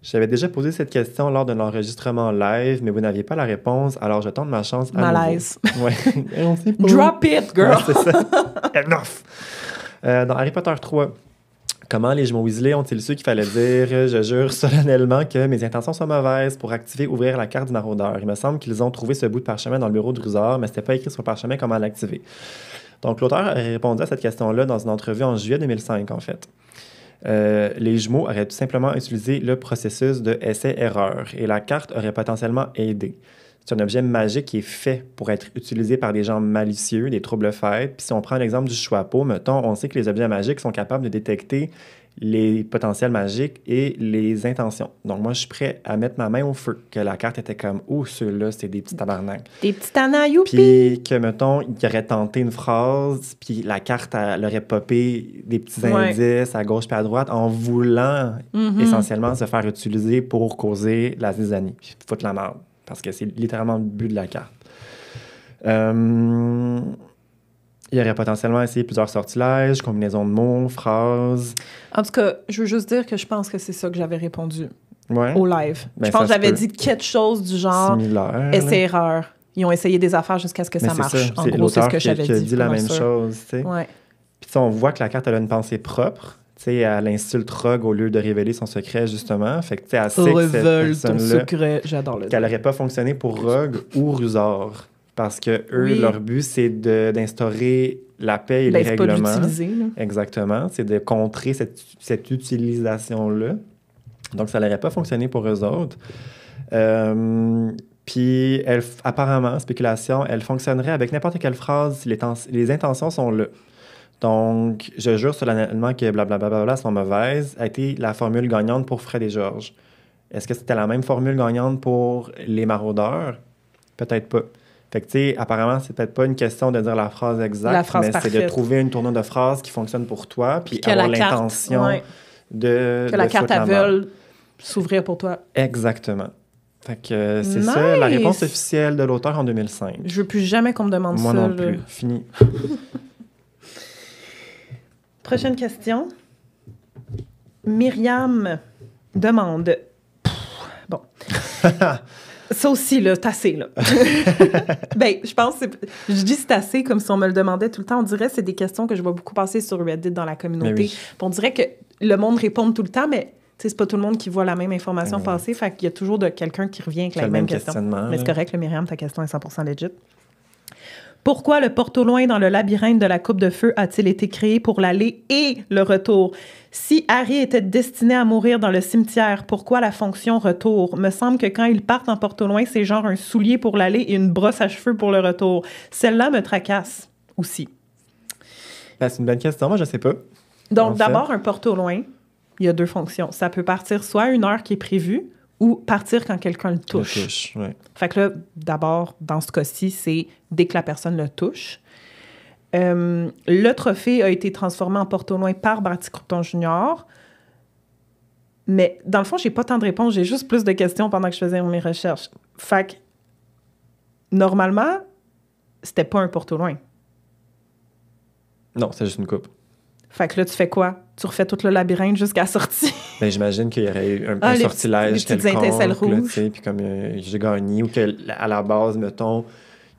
J'avais déjà posé cette question lors de l'enregistrement live, mais vous n'aviez pas la réponse, alors je tente ma chance à Malaise. nouveau. Ouais. On sait pas. Drop it, girl! Ouais, c'est ça. Enough! Dans Harry Potter 3, comment les jumeaux Weasley ont-ils su qu'il fallait dire « Je jure solennellement que mes intentions sont mauvaises » pour activer « Ouvrir la carte du maraudeur ». Il me semble qu'ils ont trouvé ce bout de parchemin dans le bureau de Drusor, mais c'était pas écrit sur le parchemin comment l'activer. Donc, l'auteur a répondu à cette question-là dans une entrevue en juillet 2005, en fait. Les jumeaux auraient tout simplement utilisé le processus de essai-erreur et la carte aurait potentiellement aidé. C'est un objet magique qui est fait pour être utilisé par des gens malicieux, des troubles faits. Puis si on prend l'exemple du chapeau, mettons, on sait que les objets magiques sont capables de détecter les potentiels magiques et les intentions. Donc, moi, je suis prêt à mettre ma main au feu, que la carte était comme « Oh, ceux-là, c'est des petits tabarnaks. » Des petits tanas, youpi! Puis que, mettons, il aurait tenté une phrase, puis la carte, elle aurait popé des petits indices à gauche puis à droite en voulant essentiellement se faire utiliser pour causer la zizanie, puis foutre la merde, parce que c'est littéralement le but de la carte. Il aurait potentiellement essayé plusieurs sortilèges, combinaisons de mots, phrases. En tout cas, je veux juste dire que je pense que c'est ça que j'avais répondu au live. Ben, je pense ça que j'avais se peut. dit quelque chose du genre Similaire. essai-erreur. Ils ont essayé des affaires jusqu'à ce que Mais ça c'est marche. ça, En gros, c'est ce que j'avais qui a dit. dit la pas mal même sûr. chose, tu sais. Ouais. Puis tu sais, on voit que la carte, elle a une pensée propre. Tu sais, elle insulte Rogue au lieu de révéler son secret, justement. Fait que, tu sais, elle sait que cette Révèle ton personne-là, secret. J'adore le qu'elle dire. n'aurait pas fonctionné pour Rogue ou Rusard. Parce que eux, Oui. leur but, c'est d'instaurer la paix et Ben, les c'est pas de règlements. l'utiliser. là. Exactement. C'est de contrer cette utilisation-là. Donc, ça n'aurait pas fonctionné pour eux autres. Puis, apparemment, spéculation, elle fonctionnerait avec n'importe quelle phrase si les intentions sont là. Donc, je jure solennellement que blablabla sont mauvaises a été la formule gagnante pour Fred et George. Est-ce que c'était la même formule gagnante pour les maraudeurs? Peut-être pas. Fait que, tu sais, apparemment, c'est peut-être pas une question de dire la phrase exacte, La phrase mais c'est de parfaite. trouver une tournure de phrase qui fonctionne pour toi, puis Que avoir la carte, l'intention ouais. de Que la carte foutre à la merde. veulent s'ouvrir pour toi. Exactement. Fait que c'est ça, la Nice! réponse officielle de l'auteur en 2005. Je veux plus jamais qu'on me demande Moi ça. non là. plus. Fini. Prochaine question. Myriam demande. Bon. Ça aussi, là, c'est assez, là. Ben, je pense que je dis c'est assez comme si on me le demandait tout le temps. On dirait que c'est des questions que je vois beaucoup passer sur Reddit dans la communauté. Mais oui. Puis on dirait que le monde répond tout le temps, mais tu sais, c'est pas tout le monde qui voit la même information Ouais. passer. Fait qu'il y a toujours quelqu'un qui revient avec C'est la le même même question. questionnement. Mais c'est là. correct, le Myriam, ta question est 100% legit. Pourquoi le porte-au-loin dans le labyrinthe de la Coupe de Feu a-t-il été créé pour l'aller et le retour? Si Harry était destiné à mourir dans le cimetière, pourquoi la fonction retour? Me semble que quand ils partent en porte-au-loin, c'est genre un soulier pour l'aller et une brosse à cheveux pour le retour. Celle-là me tracasse aussi. Ben, c'est une bonne question, moi je sais pas. Donc, En fait. d'abord, un porte-au-loin, il y a deux fonctions. Ça peut partir soit à une heure qui est prévue ou partir quand quelqu'un le touche. Le touche, ouais. Fait que là, d'abord, dans ce cas-ci, c'est dès que la personne le touche. Le trophée a été transformé en porte-au-loin par Barty Croughton Jr. Mais dans le fond, j'ai pas tant de réponses. J'ai juste plus de questions pendant que je faisais mes recherches. Fait que, normalement, c'était pas un porte-au-loin. Non, c'est juste une coupe. Fait que là, tu fais quoi? Tu refais tout le labyrinthe jusqu'à la sortie? Ben, j'imagine qu'il y aurait eu un les sortilège petites quelconque, étincelles là, rouges. tu sais, puis comme j'ai gagné, ou qu'à la base, mettons,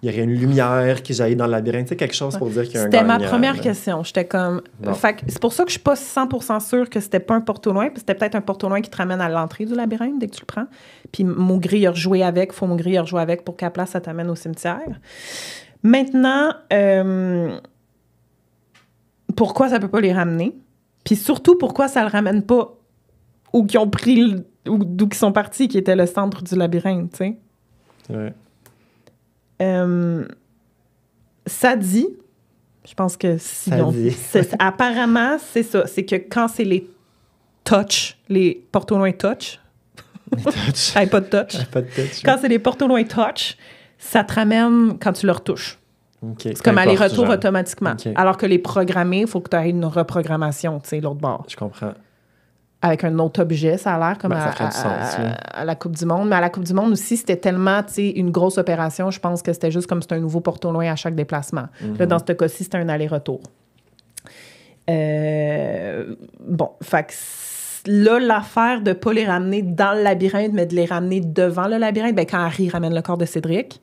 il y aurait une lumière qui jaillit dans le labyrinthe, tu sais, quelque chose pour dire qu'il y a un C'était ma gagnant, première là. question. J'étais comme... Bon. Fait que c'est pour ça que je suis pas 100% sûre que c'était pas un porte-au-loin, puis c'était peut-être un porte-au-loin qui te ramène à l'entrée du labyrinthe dès que tu le prends. Puis Maugry a rejoué avec, faut Maugry a rejoué avec pour qu'à la place, ça t'amène au cimetière. Maintenant, pourquoi ça peut pas les ramener? Puis surtout, pourquoi ça le ramène pas où qu'ils ont pris, ou d'où qu'ils sont partis, qui était le centre du labyrinthe, tu sais? Ouais. Ça dit, je pense que si Ça on- dit. apparemment, c'est ça. C'est que quand c'est les touch, les porte-au-loin touch, Touch. hey, pas de touch. Pas de touch. Quand c'est les porte-au-loin touch, ça te ramène quand tu le retouches. OK. C'est comme Peu importe, aller-retour genre. automatiquement. OK. Alors que les programmés, il faut que tu aies une reprogrammation, tu sais, l'autre bord. Je comprends. Avec un autre objet, ça a l'air comme Ben, ça ferait du sens, là. à la Coupe du Monde. Mais à la Coupe du Monde aussi, c'était tellement, tu sais, une grosse opération. Je pense que c'était juste comme c'était un nouveau porte-au-loin à chaque déplacement. Là, dans ce cas-ci, c'était un aller-retour. Bon, fait que là, l'affaire de ne pas les ramener dans le labyrinthe, mais de les ramener devant le labyrinthe, ben, quand Harry ramène le corps de Cédric,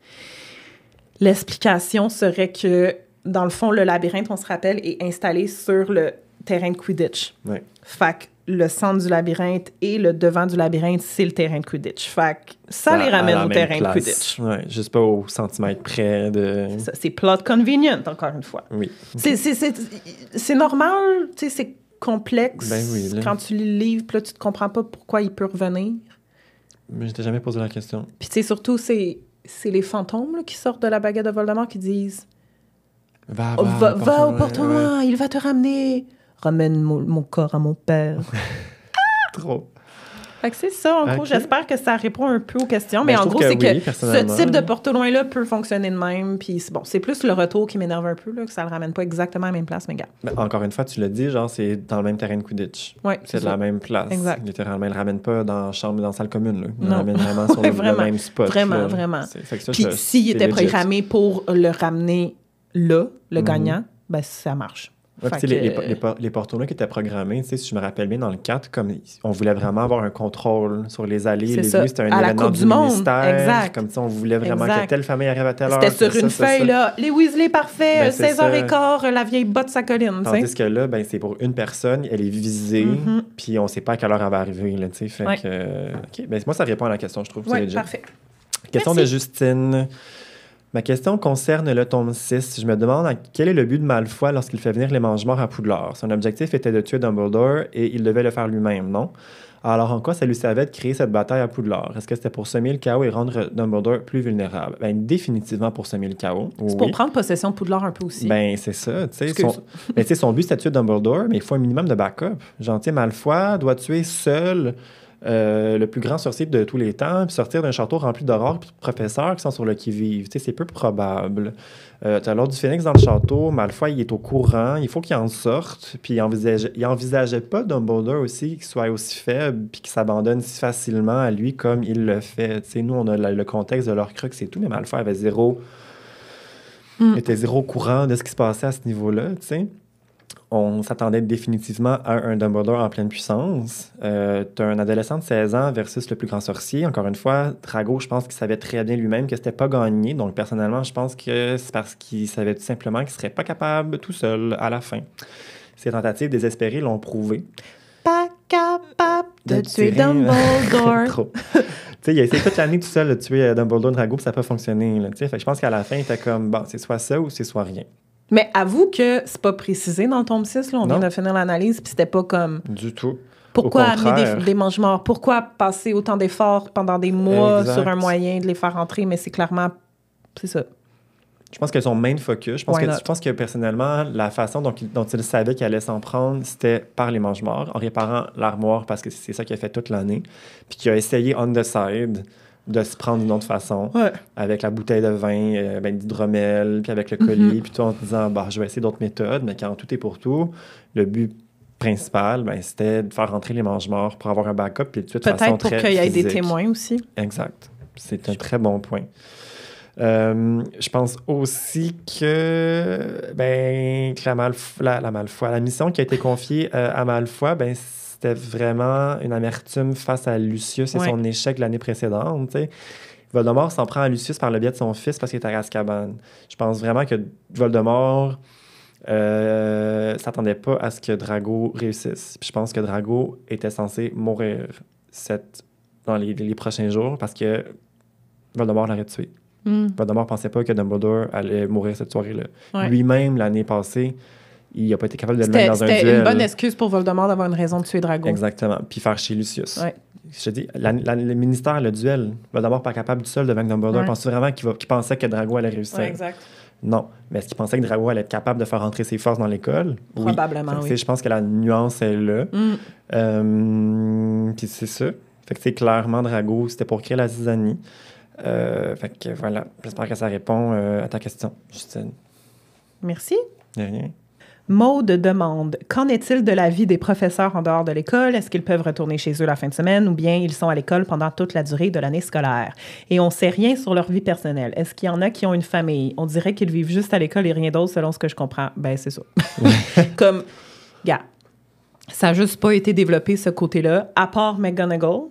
l'explication serait que, dans le fond, le labyrinthe, on se rappelle, est installé sur le terrain de Quidditch. Ouais. Fait que le centre du labyrinthe et le devant du labyrinthe, c'est le terrain de Quidditch. Fait que ça les à ramène la au même terrain place. de Quidditch. Ouais, juste pas au centimètre près de... C'est plot convenient, encore une fois. Oui. C'est normal, tu sais, c'est complexe. Ben oui, là. Quand tu lis le livre, puis là, tu te comprends pas pourquoi il peut revenir. Mais je t'ai jamais posé la question. Puis tu sais, surtout, c'est les fantômes là, qui sortent de la baguette de Voldemort qui disent Va au porte-au-loin, il va te ramener. Ramène mon corps à mon père. Trop. Fait que c'est ça, en gros. Ok. J'espère que ça répond un peu aux questions. Ben, Mais je en trouve gros, c'est que oui, que ce personnellement. type de porte-au-loin-là peut fonctionner de même. Puis c'est bon, c'est plus le retour qui m'énerve un peu, là, que ça le ramène pas exactement à la même place, mais gars. Mais encore une fois, tu l'as dit, genre, c'est dans le même terrain de Quidditch. Ouais, C'est de ça. la même place. Exact. Littéralement, ils le ramènent pas dans la chambre, dans la salle commune. Là. Ils le Non. ramènent vraiment sur Ouais, le vraiment. même spot. Vraiment, là. vraiment. Fait que ça, Puis s'il c'est était legit. programmé pour le ramener là, le Mhm. gagnant, ben ça marche. Ouais, Fait puis, tu sais, que- les porte-tournois qui étaient programmés, tu sais, si je me rappelle bien, dans le 4, comme on voulait vraiment avoir un contrôle sur les allées, C'est les ça. venues, c'était un À la événement Coupe du du Monde. ministère. Exact. Comme ça, on voulait vraiment Exact. que telle famille arrive à telle heure. C'était sur que une ça, feuille, ça. là. Les Weasley, parfait, Ben, c'est 16h15, la vieille botte sa colline, tu sais. Tandis que là, ben, c'est pour une personne, elle est visée, Mhm. puis on sait pas à quelle heure elle va arriver, là, tu sais. Fait Ouais. que, OK, ben, moi, ça répond à la question, je trouve. C'est Oui, legit. parfait. Question Merci. de Justine. Ma question concerne le tome 6. Je me demande quel est le but de Malfoy lorsqu'il fait venir les Mange-Morts à Poudlard. Son objectif était de tuer Dumbledore et il devait le faire lui-même, non? Alors, en quoi ça lui servait de créer cette bataille à Poudlard? Est-ce que c'était pour semer le chaos et rendre Dumbledore plus vulnérable? Ben, définitivement pour semer le chaos. C'est pour prendre possession de Poudlard un peu aussi. Ben, c'est ça. Tu sais, Excuse. ben, tu sais, son but, c'était de tuer Dumbledore, mais il faut un minimum de backup. Genre, tu sais, Malfoy doit tuer seul le plus grand sorcier de tous les temps, puis sortir d'un château rempli d'aurores puis de professeurs qui sont sur le qui-vive. Tu sais, c'est peu probable. Tu as l'ordre du Phénix dans le château, Malfoy, il est au courant, il faut qu'il en sorte, puis il envisageait pas Dumbledore aussi qu'il soit aussi faible puis qu'il s'abandonne si facilement à lui comme il le fait. Tu sais, nous, on a le contexte de leur crux, c'est tout, mais Malfoy avait était zéro au courant de ce qui se passait à ce niveau-là, tu sais. On s'attendait définitivement à un Dumbledore en pleine puissance. T'as un adolescent de 16 ans versus le plus grand sorcier. Encore une fois, Drago, je pense qu'il savait très bien lui-même que c'était pas gagné. Donc, personnellement, je pense que c'est parce qu'il savait tout simplement qu'il serait pas capable tout seul à la fin. Ses tentatives désespérées l'ont prouvé. Pas capable de tuer tirer- Dumbledore. Trop. Tu sais, il a essayé toute l'année tout seul de tuer Dumbledore Drago, puis ça n'a pas fonctionné. Là, tu sais. Fait que je pense qu'à la fin, il était comme, bon, c'est soit ça ou c'est soit rien. Mais avoue que c'est pas précisé dans le tome 6, là. On Non. vient de finir l'analyse, puis c'était pas comme... Du tout. Pourquoi Au amener contraire. des mange-morts? Pourquoi passer autant d'efforts pendant des mois Exact. sur un moyen de les faire entrer? Mais c'est clairement... C'est ça. Je pense que son main focus, je Why not? pense que personnellement, la façon dont il savait qu'il allait s'en prendre, c'était par les Mange-Morts, en réparant l'armoire, parce que c'est ça qu'il a fait toute l'année, puis qu'il a essayé on the side de se prendre d'une autre façon, Ouais. avec la bouteille de vin, d'hydromel, puis avec le collier, puis tout en se disant, bah, je vais essayer d'autres méthodes, mais quand tout est pour tout, le but principal, ben, c'était de faire rentrer les Mange-Morts pour avoir un backup, puis de tuer de façon Peut-être pour très qu'il y ait des physique. témoins aussi. Exact. C'est un très bon point. Je pense aussi que, la mission qui a été confiée à Malfoy, ben, c'était vraiment une amertume face à Lucius et Ouais. son échec l'année précédente. T'sais. Voldemort s'en prend à Lucius par le biais de son fils parce qu'il est à Azkaban. Je pense vraiment que Voldemort s'attendait pas à ce que Drago réussisse. Puis je pense que Drago était censé mourir dans les prochains jours parce que Voldemort l'aurait tué. Voldemort pensait pas que Dumbledore allait mourir cette soirée-là. Ouais. Lui-même, l'année passée, il n'a pas été capable de le mettre dans un duel. C'était une bonne excuse pour Voldemort d'avoir une raison de tuer Drago. Exactement. Puis faire chez Lucius. Ouais. Je te dis, le ministère, le duel, Voldemort pas capable du seul de vaincre Dumbledore. Ouais. Penses-tu vraiment qu'il pensait que Drago allait réussir? Ouais, exact. Non. Mais est-ce qu'il pensait que Drago allait être capable de faire rentrer ses forces dans l'école? Probablement, Fait que, oui. tu sais, je pense que la nuance est là. Puis c'est ça. Fait que c'est clairement Drago, c'était pour créer la zizanie. Fait que voilà. J'espère que ça répond à ta question, Justine. Merci. De rien. Maude demande « Qu'en est-il de la vie des professeurs en dehors de l'école? Est-ce qu'ils peuvent retourner chez eux la fin de semaine ou bien ils sont à l'école pendant toute la durée de l'année scolaire? Et on sait rien sur leur vie personnelle. Est-ce qu'il y en a qui ont une famille? On dirait qu'ils vivent juste à l'école et rien d'autre selon ce que je comprends. » Ben, c'est ça. Comme, gars, ça n'a juste pas été développé, ce côté-là, à part McGonagall.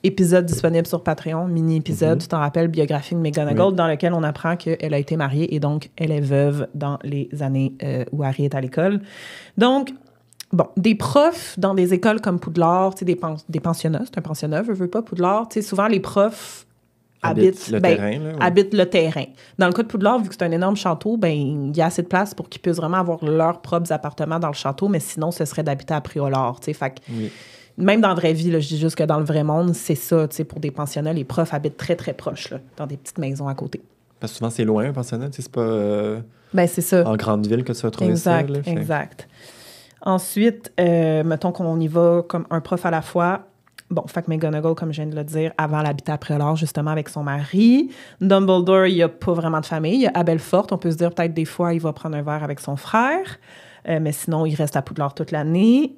Épisode disponible sur Patreon, mini-épisode, tu t'en rappelles, biographie de McGonagall, dans lequel on apprend qu'elle a été mariée et donc elle est veuve dans les années où Harry est à l'école. Donc, bon, des profs dans des écoles comme Poudlard, tu sais, des pensionnats, c'est un pensionnat, veut pas, Poudlard, tu sais, souvent les profs habitent le terrain, là, ouais. habitent le terrain. Dans le cas de Poudlard, vu que c'est un énorme château, ben il y a assez de place pour qu'ils puissent vraiment avoir leurs propres appartements dans le château, mais sinon, ce serait d'habiter à Priolor, tu sais, fait que Oui. même dans la vraie vie, là, je dis juste que dans le vrai monde, c'est ça. Pour des pensionnats, les profs habitent très, très proches, là, dans des petites maisons à côté. Parce que souvent, c'est loin, un pensionnat. C'est pas Ben c'est ça. en grande ville que tu vas trouver Exact, ça. Là, fait. exact. Ensuite, mettons qu'on y va comme un prof à la fois. Bon, fait que McGonagall, comme je viens de le dire, avant elle habitait à Priolor, justement, avec son mari. Dumbledore, il n'y a pas vraiment de famille. Il y a Abelfort, on peut se dire peut-être des fois, il va prendre un verre avec son frère. Mais sinon, il reste à Poudlard toute l'année.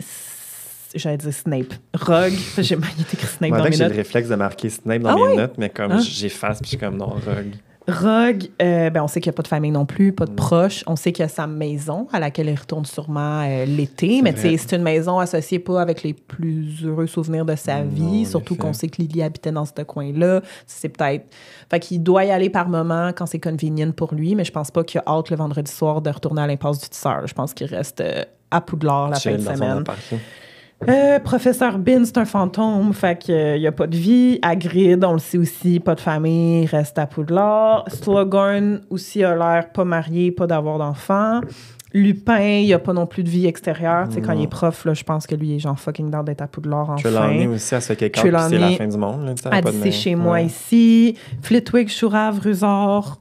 J'allais dire Snape. Rogue. J'ai écrit Snape Moi, dans mes j'ai notes. le réflexe de marquer Snape dans mes notes, mais comme Hein? j'efface, puis je suis comme non, Rogue. Rogue, on sait qu'il n'y a pas de famille non plus, pas de proches. On sait qu'il y a sa maison à laquelle il retourne sûrement l'été. Mais tu sais, c'est une maison associée pas avec les plus heureux souvenirs de sa vie. Surtout qu'on sait que Lily habitait dans ce coin-là. C'est peut-être... Fait qu'il doit y aller par moment quand c'est convenient pour lui. Mais je pense pas qu'il a hâte le vendredi soir de retourner à l'impasse du Tisseur. Je pense qu'il reste à Poudlard la fin de semaine. Professeur Bean, c'est un fantôme, fait qu'il n'y a pas de vie. Hagrid, on le sait aussi, pas de famille, reste à Poudlard. Slughorn aussi a l'air pas marié, pas d'avoir d'enfant. Lupin, il n'y a pas non plus de vie extérieure. Tu sais, quand il est prof, là, je pense que lui, il est genre fucking down d'être à Poudlard enfin. Trelawney aussi, elle se fait quelque part, c'est la fin du monde. Elle dit c'est chez moi ici. Flitwick, Chourave, Rusard.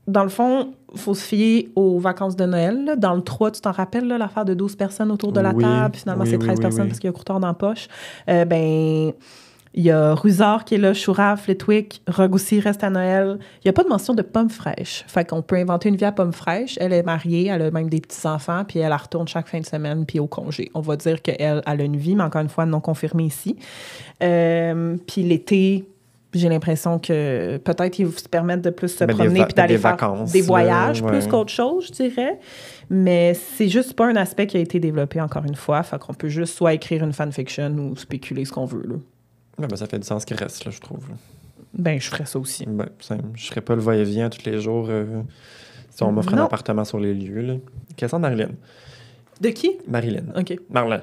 Dans le fond, il faut se fier aux vacances de Noël. Là. Dans le 3, tu t'en rappelles, là, l'affaire de 12 personnes autour de la table. Puis finalement, c'est 13 personnes parce qu'il y a Courtard dans la poche. Il y a Rusard qui est là, Chourave, Flitwick. Rogue aussi reste à Noël. Il n'y a pas de mention de pommes fraîches. Fait qu'on peut inventer une vie à pommes fraîches. Elle est mariée, elle a même des petits-enfants, puis elle retourne chaque fin de semaine, puis au congé. On va dire qu'elle a une vie, mais encore une fois, non confirmée ici. Puis l'été... J'ai l'impression que peut-être ils se permettent de plus se promener puis d'aller faire vacances, des voyages plus qu'autre chose, je dirais. Mais c'est juste pas un aspect qui a été développé, encore une fois. Fait qu'on peut juste soit écrire une fanfiction ou spéculer ce qu'on veut. Là. Ça fait du sens qu'il reste, là, je trouve. Je ferais ça aussi. Je ferais pas le va-et-vient tous les jours si on m'offre un appartement sur les lieux. Là. Question de Marilyn. De qui? Marilyn. OK. Marlène.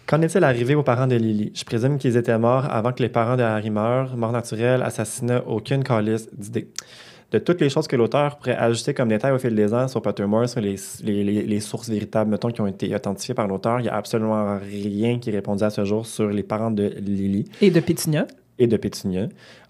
Qu'en est-il arrivé aux parents de Lily? Je présume qu'ils étaient morts avant que les parents de Harry meurent. Mort naturelle, assassinat, aucune calice d'idées. De toutes les choses que l'auteur pourrait ajouter comme détails au fil des ans sur Pottermore, sur les sources véritables, mettons, qui ont été authentifiées par l'auteur, il n'y a absolument rien qui répondait à ce jour sur les parents de Lily. Et de Pétunia.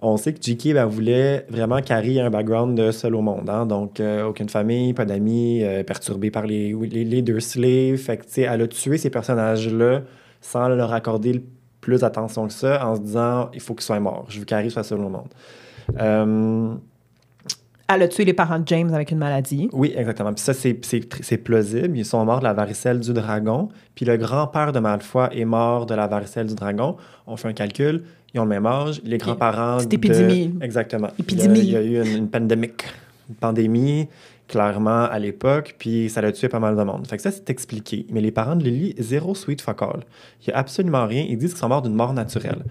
On sait que J.K. voulait vraiment qu'Harry ait un background de seul au monde. Hein? Donc, aucune famille, pas d'amis, perturbé par les Dursley. Fait que, tu sais, elle a tué ces personnages-là sans leur accorder plus d'attention que ça, en se disant, il faut qu'ils soient morts. Je veux qu'Harry soit seul au monde. Elle a tué les parents de James avec une maladie. Oui, exactement. Puis ça, c'est plausible. Ils sont morts de la varicelle du dragon. Puis le grand-père de Malfoy est mort de la varicelle du dragon. On fait un calcul. Ils ont le même âge. Les grands-parents... C'est épidémie. Exactement. Épidémie. Il y a eu une pandémie, clairement, à l'époque, puis ça a tué pas mal de monde. Fait que ça, c'est expliqué. Mais les parents de Lily, zéro sweet fuck all. Il n'y a absolument rien. Ils disent qu'ils sont morts d'une mort naturelle.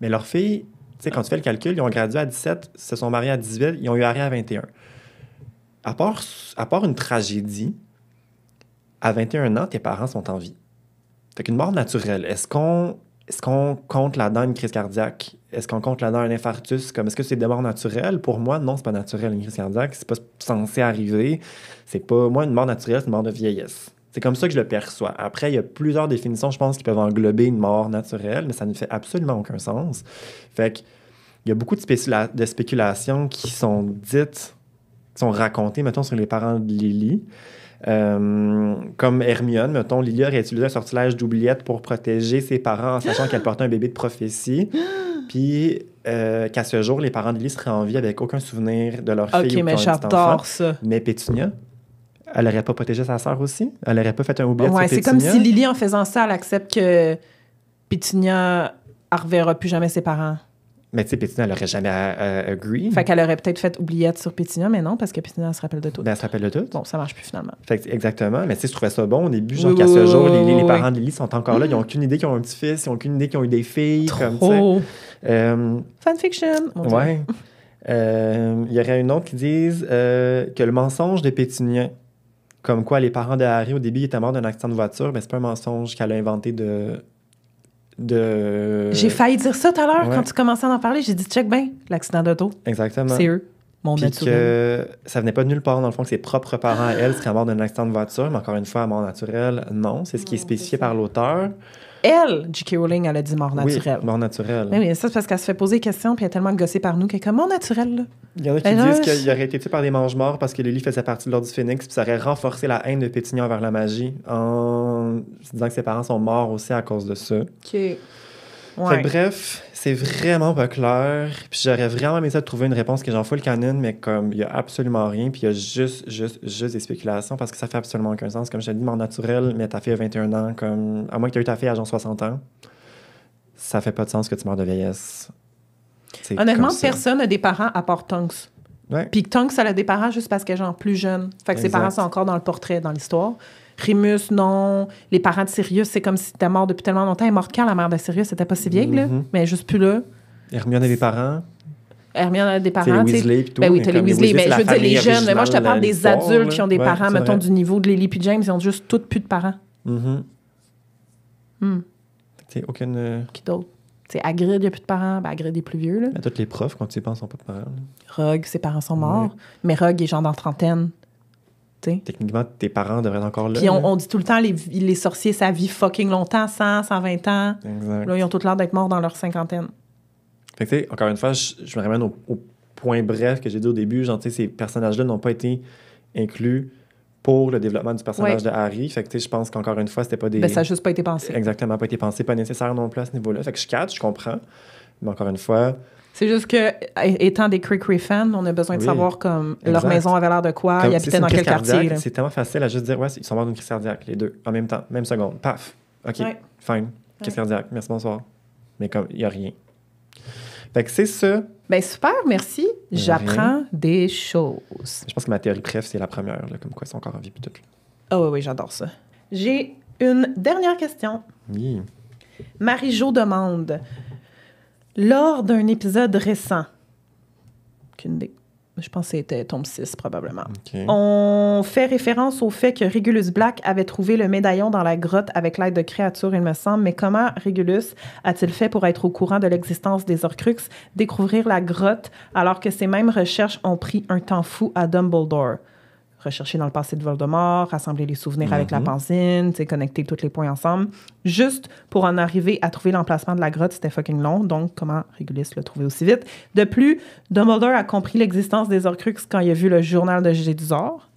Mais leur fille... Tu sais, quand tu fais le calcul, ils ont gradué à 17, se sont mariés à 18, ils ont eu Harry à 21. À part une tragédie, à 21 ans, tes parents sont en vie. Fait qu'une mort naturelle, est-ce qu'on compte là-dedans une crise cardiaque? Est-ce qu'on compte là-dedans un infarctus? Est-ce que c'est des morts naturelles? Pour moi, non, c'est pas naturel, une crise cardiaque. C'est pas censé arriver. C'est pas... Moi, une mort naturelle, c'est une mort de vieillesse. C'est comme ça que je le perçois. Après, il y a plusieurs définitions, je pense, qui peuvent englober une mort naturelle, mais ça ne fait absolument aucun sens. Fait qu'il y a beaucoup de spéculations qui sont dites, qui sont racontées, mettons, sur les parents de Lily. Comme Hermione, mettons, Lily aurait utilisé un sortilège d'oubliette pour protéger ses parents en sachant qu'elle portait un bébé de prophétie. Puis qu'à ce jour, les parents de Lily seraient en vie avec aucun souvenir de leur fille ou mais j'adore ça. Mais Pétunia... Elle n'aurait pas protégé sa sœur aussi? Elle n'aurait pas fait un oubliette sur Pétunia? C'est comme si Lily, en faisant ça, elle accepte que Pétunia ne reverra plus jamais ses parents. Mais tu sais, Pétunia, elle n'aurait jamais agree. Fait qu'elle aurait peut-être fait oubliette sur Pétunia, mais non, parce que Pétunia, elle se rappelle de tout. Elle se rappelle de tout? Bon, ça marche plus finalement. Fait que, exactement. Mais tu sais, je trouvais ça bon au début, genre qu'à ce jour, les parents de Lily sont encore là. Ils n'ont aucune idée qu'ils ont un petit-fils, ils n'ont aucune idée qu'ils ont eu des filles. Trop. Fanfiction. Ouais. Il y aurait une autre qui dise que le mensonge de Pétunia, comme quoi les parents de Harry, au début, étaient morts d'un accident de voiture, mais c'est pas un mensonge qu'elle a inventé de... J'ai failli dire ça tout à l'heure quand tu commençais à en parler. J'ai dit, check bien, l'accident d'auto. Exactement. C'est eux, mon Puis naturel. que ça venait pas de nulle part, dans le fond, que ses propres parents, elle, seraient morts d'un accident de voiture, mais encore une fois, mort naturelle, non. C'est ce qui est spécifié par l'auteur. Elle, J.K. Rowling, elle a dit mort naturelle. Oui, mort naturelle. Mais ça, c'est parce qu'elle se fait poser des questions puis elle est tellement gossée par nous qu'elle est comme mort naturelle, là. Il y en a qui disent qu'il aurait été tué par des mange-morts parce que Lily faisait partie de l'Ordre du Phénix, puis ça aurait renforcé la haine de Pétunia envers la magie en se disant que ses parents sont morts aussi à cause de ça. OK. Ouais. Fait que, bref, c'est vraiment pas clair. Puis j'aurais vraiment aimé ça de trouver une réponse que j'en fous le canon, mais comme il y a absolument rien, puis il y a juste des spéculations parce que ça fait absolument aucun sens. Comme je t'ai dit, mort naturelle, mais ta fille a 21 ans, comme à moins que tu aies eu ta fille à genre 60 ans, ça fait pas de sens que tu meurs de vieillesse. C'est Honnêtement, comme ça. personne n'a des parents à part Tonks. Ouais. Puis Tonks, elle a des parents juste parce qu'elle est genre plus jeune. Fait que ses Exact. parents sont encore dans le portrait, dans l'histoire. Remus, non. Les parents de Sirius, c'est comme si c'était mort depuis tellement longtemps. Elle est morte quand, la mère de Sirius? C'était pas si vieille, là. Mhm. Mais elle est juste plus là. Hermione a des parents. Hermione a des C'est parents. les tu sais. Weasley et tout. Ben oui, mais t'as les comme Weasley. Mais c'est je la veux dire, les famille jeunes. Mais moi, je te originale parle de des l'histoire, adultes là. qui ont des Ouais, parents, c'est mettons, vrai. du niveau de Lily puis James. Ils ont juste toutes plus de parents. Mhm. Hmm. Tu sais, aucune... Qui d'autre? Tu sais, Hagrid, il n'y a plus de parents. Ben, Hagrid est plus vieux, là. Mais tous les profs, quand tu y penses, sont pas de parents. là. Rogue, ses parents sont morts. Mais Rogue est genre dans la trentaine. Tu sais. Techniquement, tes parents devraient être encore là. Puis là. on dit tout le temps, les sorciers, ça vit fucking longtemps, 100, 120 ans. Exact. Là, ils ont tout l'air d'être morts dans leur cinquantaine. Fait que, tu sais, encore une fois, je me ramène au point bref que j'ai dit au début. Genre, tu sais, ces personnages-là n'ont pas été inclus pour le développement du personnage de Harry. Fait que, tu sais, je pense qu'encore une fois, c'était pas des... Ben, ça n'a juste pas été pensé. Exactement, pas été pensé, pas nécessaire non plus à ce niveau-là. Fait que je catch, je comprends. Mais encore une fois, C'est juste que, étant des Crickery fans, on a besoin de Oui, savoir comme leur exact. maison avait l'air de quoi, comme ils si c'est habitaient une dans crise quel quartier. cardiaque, Là. c'est tellement facile à juste dire, ouais, ils sont morts d'une crise cardiaque, les deux, en même temps, même seconde. Paf. OK, Ouais. fine. Crise cardiaque, merci, bonsoir. Mais comme, il n'y a rien. Fait que c'est ça. Ben super, merci. De J'apprends des choses. Je pense que ma théorie préf, c'est la première, là, comme quoi ils sont encore en vie, puis tout. Ah oui, j'adore ça. J'ai une dernière question. Oui. Marie-Jo demande, lors d'un épisode récent, aucune idée, je pense que c'était tome 6 probablement, OK. on fait référence au fait que Regulus Black avait trouvé le médaillon dans la grotte avec l'aide de créatures, il me semble, mais comment Regulus a-t-il fait pour être au courant de l'existence des Horcruxes, découvrir la grotte, alors que ces mêmes recherches ont pris un temps fou à Dumbledore? Rechercher dans le passé de Voldemort, rassembler les souvenirs avec la pansine, connecter tous les points ensemble. Juste pour en arriver à trouver l'emplacement de la grotte, c'était fucking long. Donc, comment Regulus l'a trouvé aussi vite? De plus, Dumbledore a compris l'existence des Horcruxes quand il a vu le journal de Gédusor.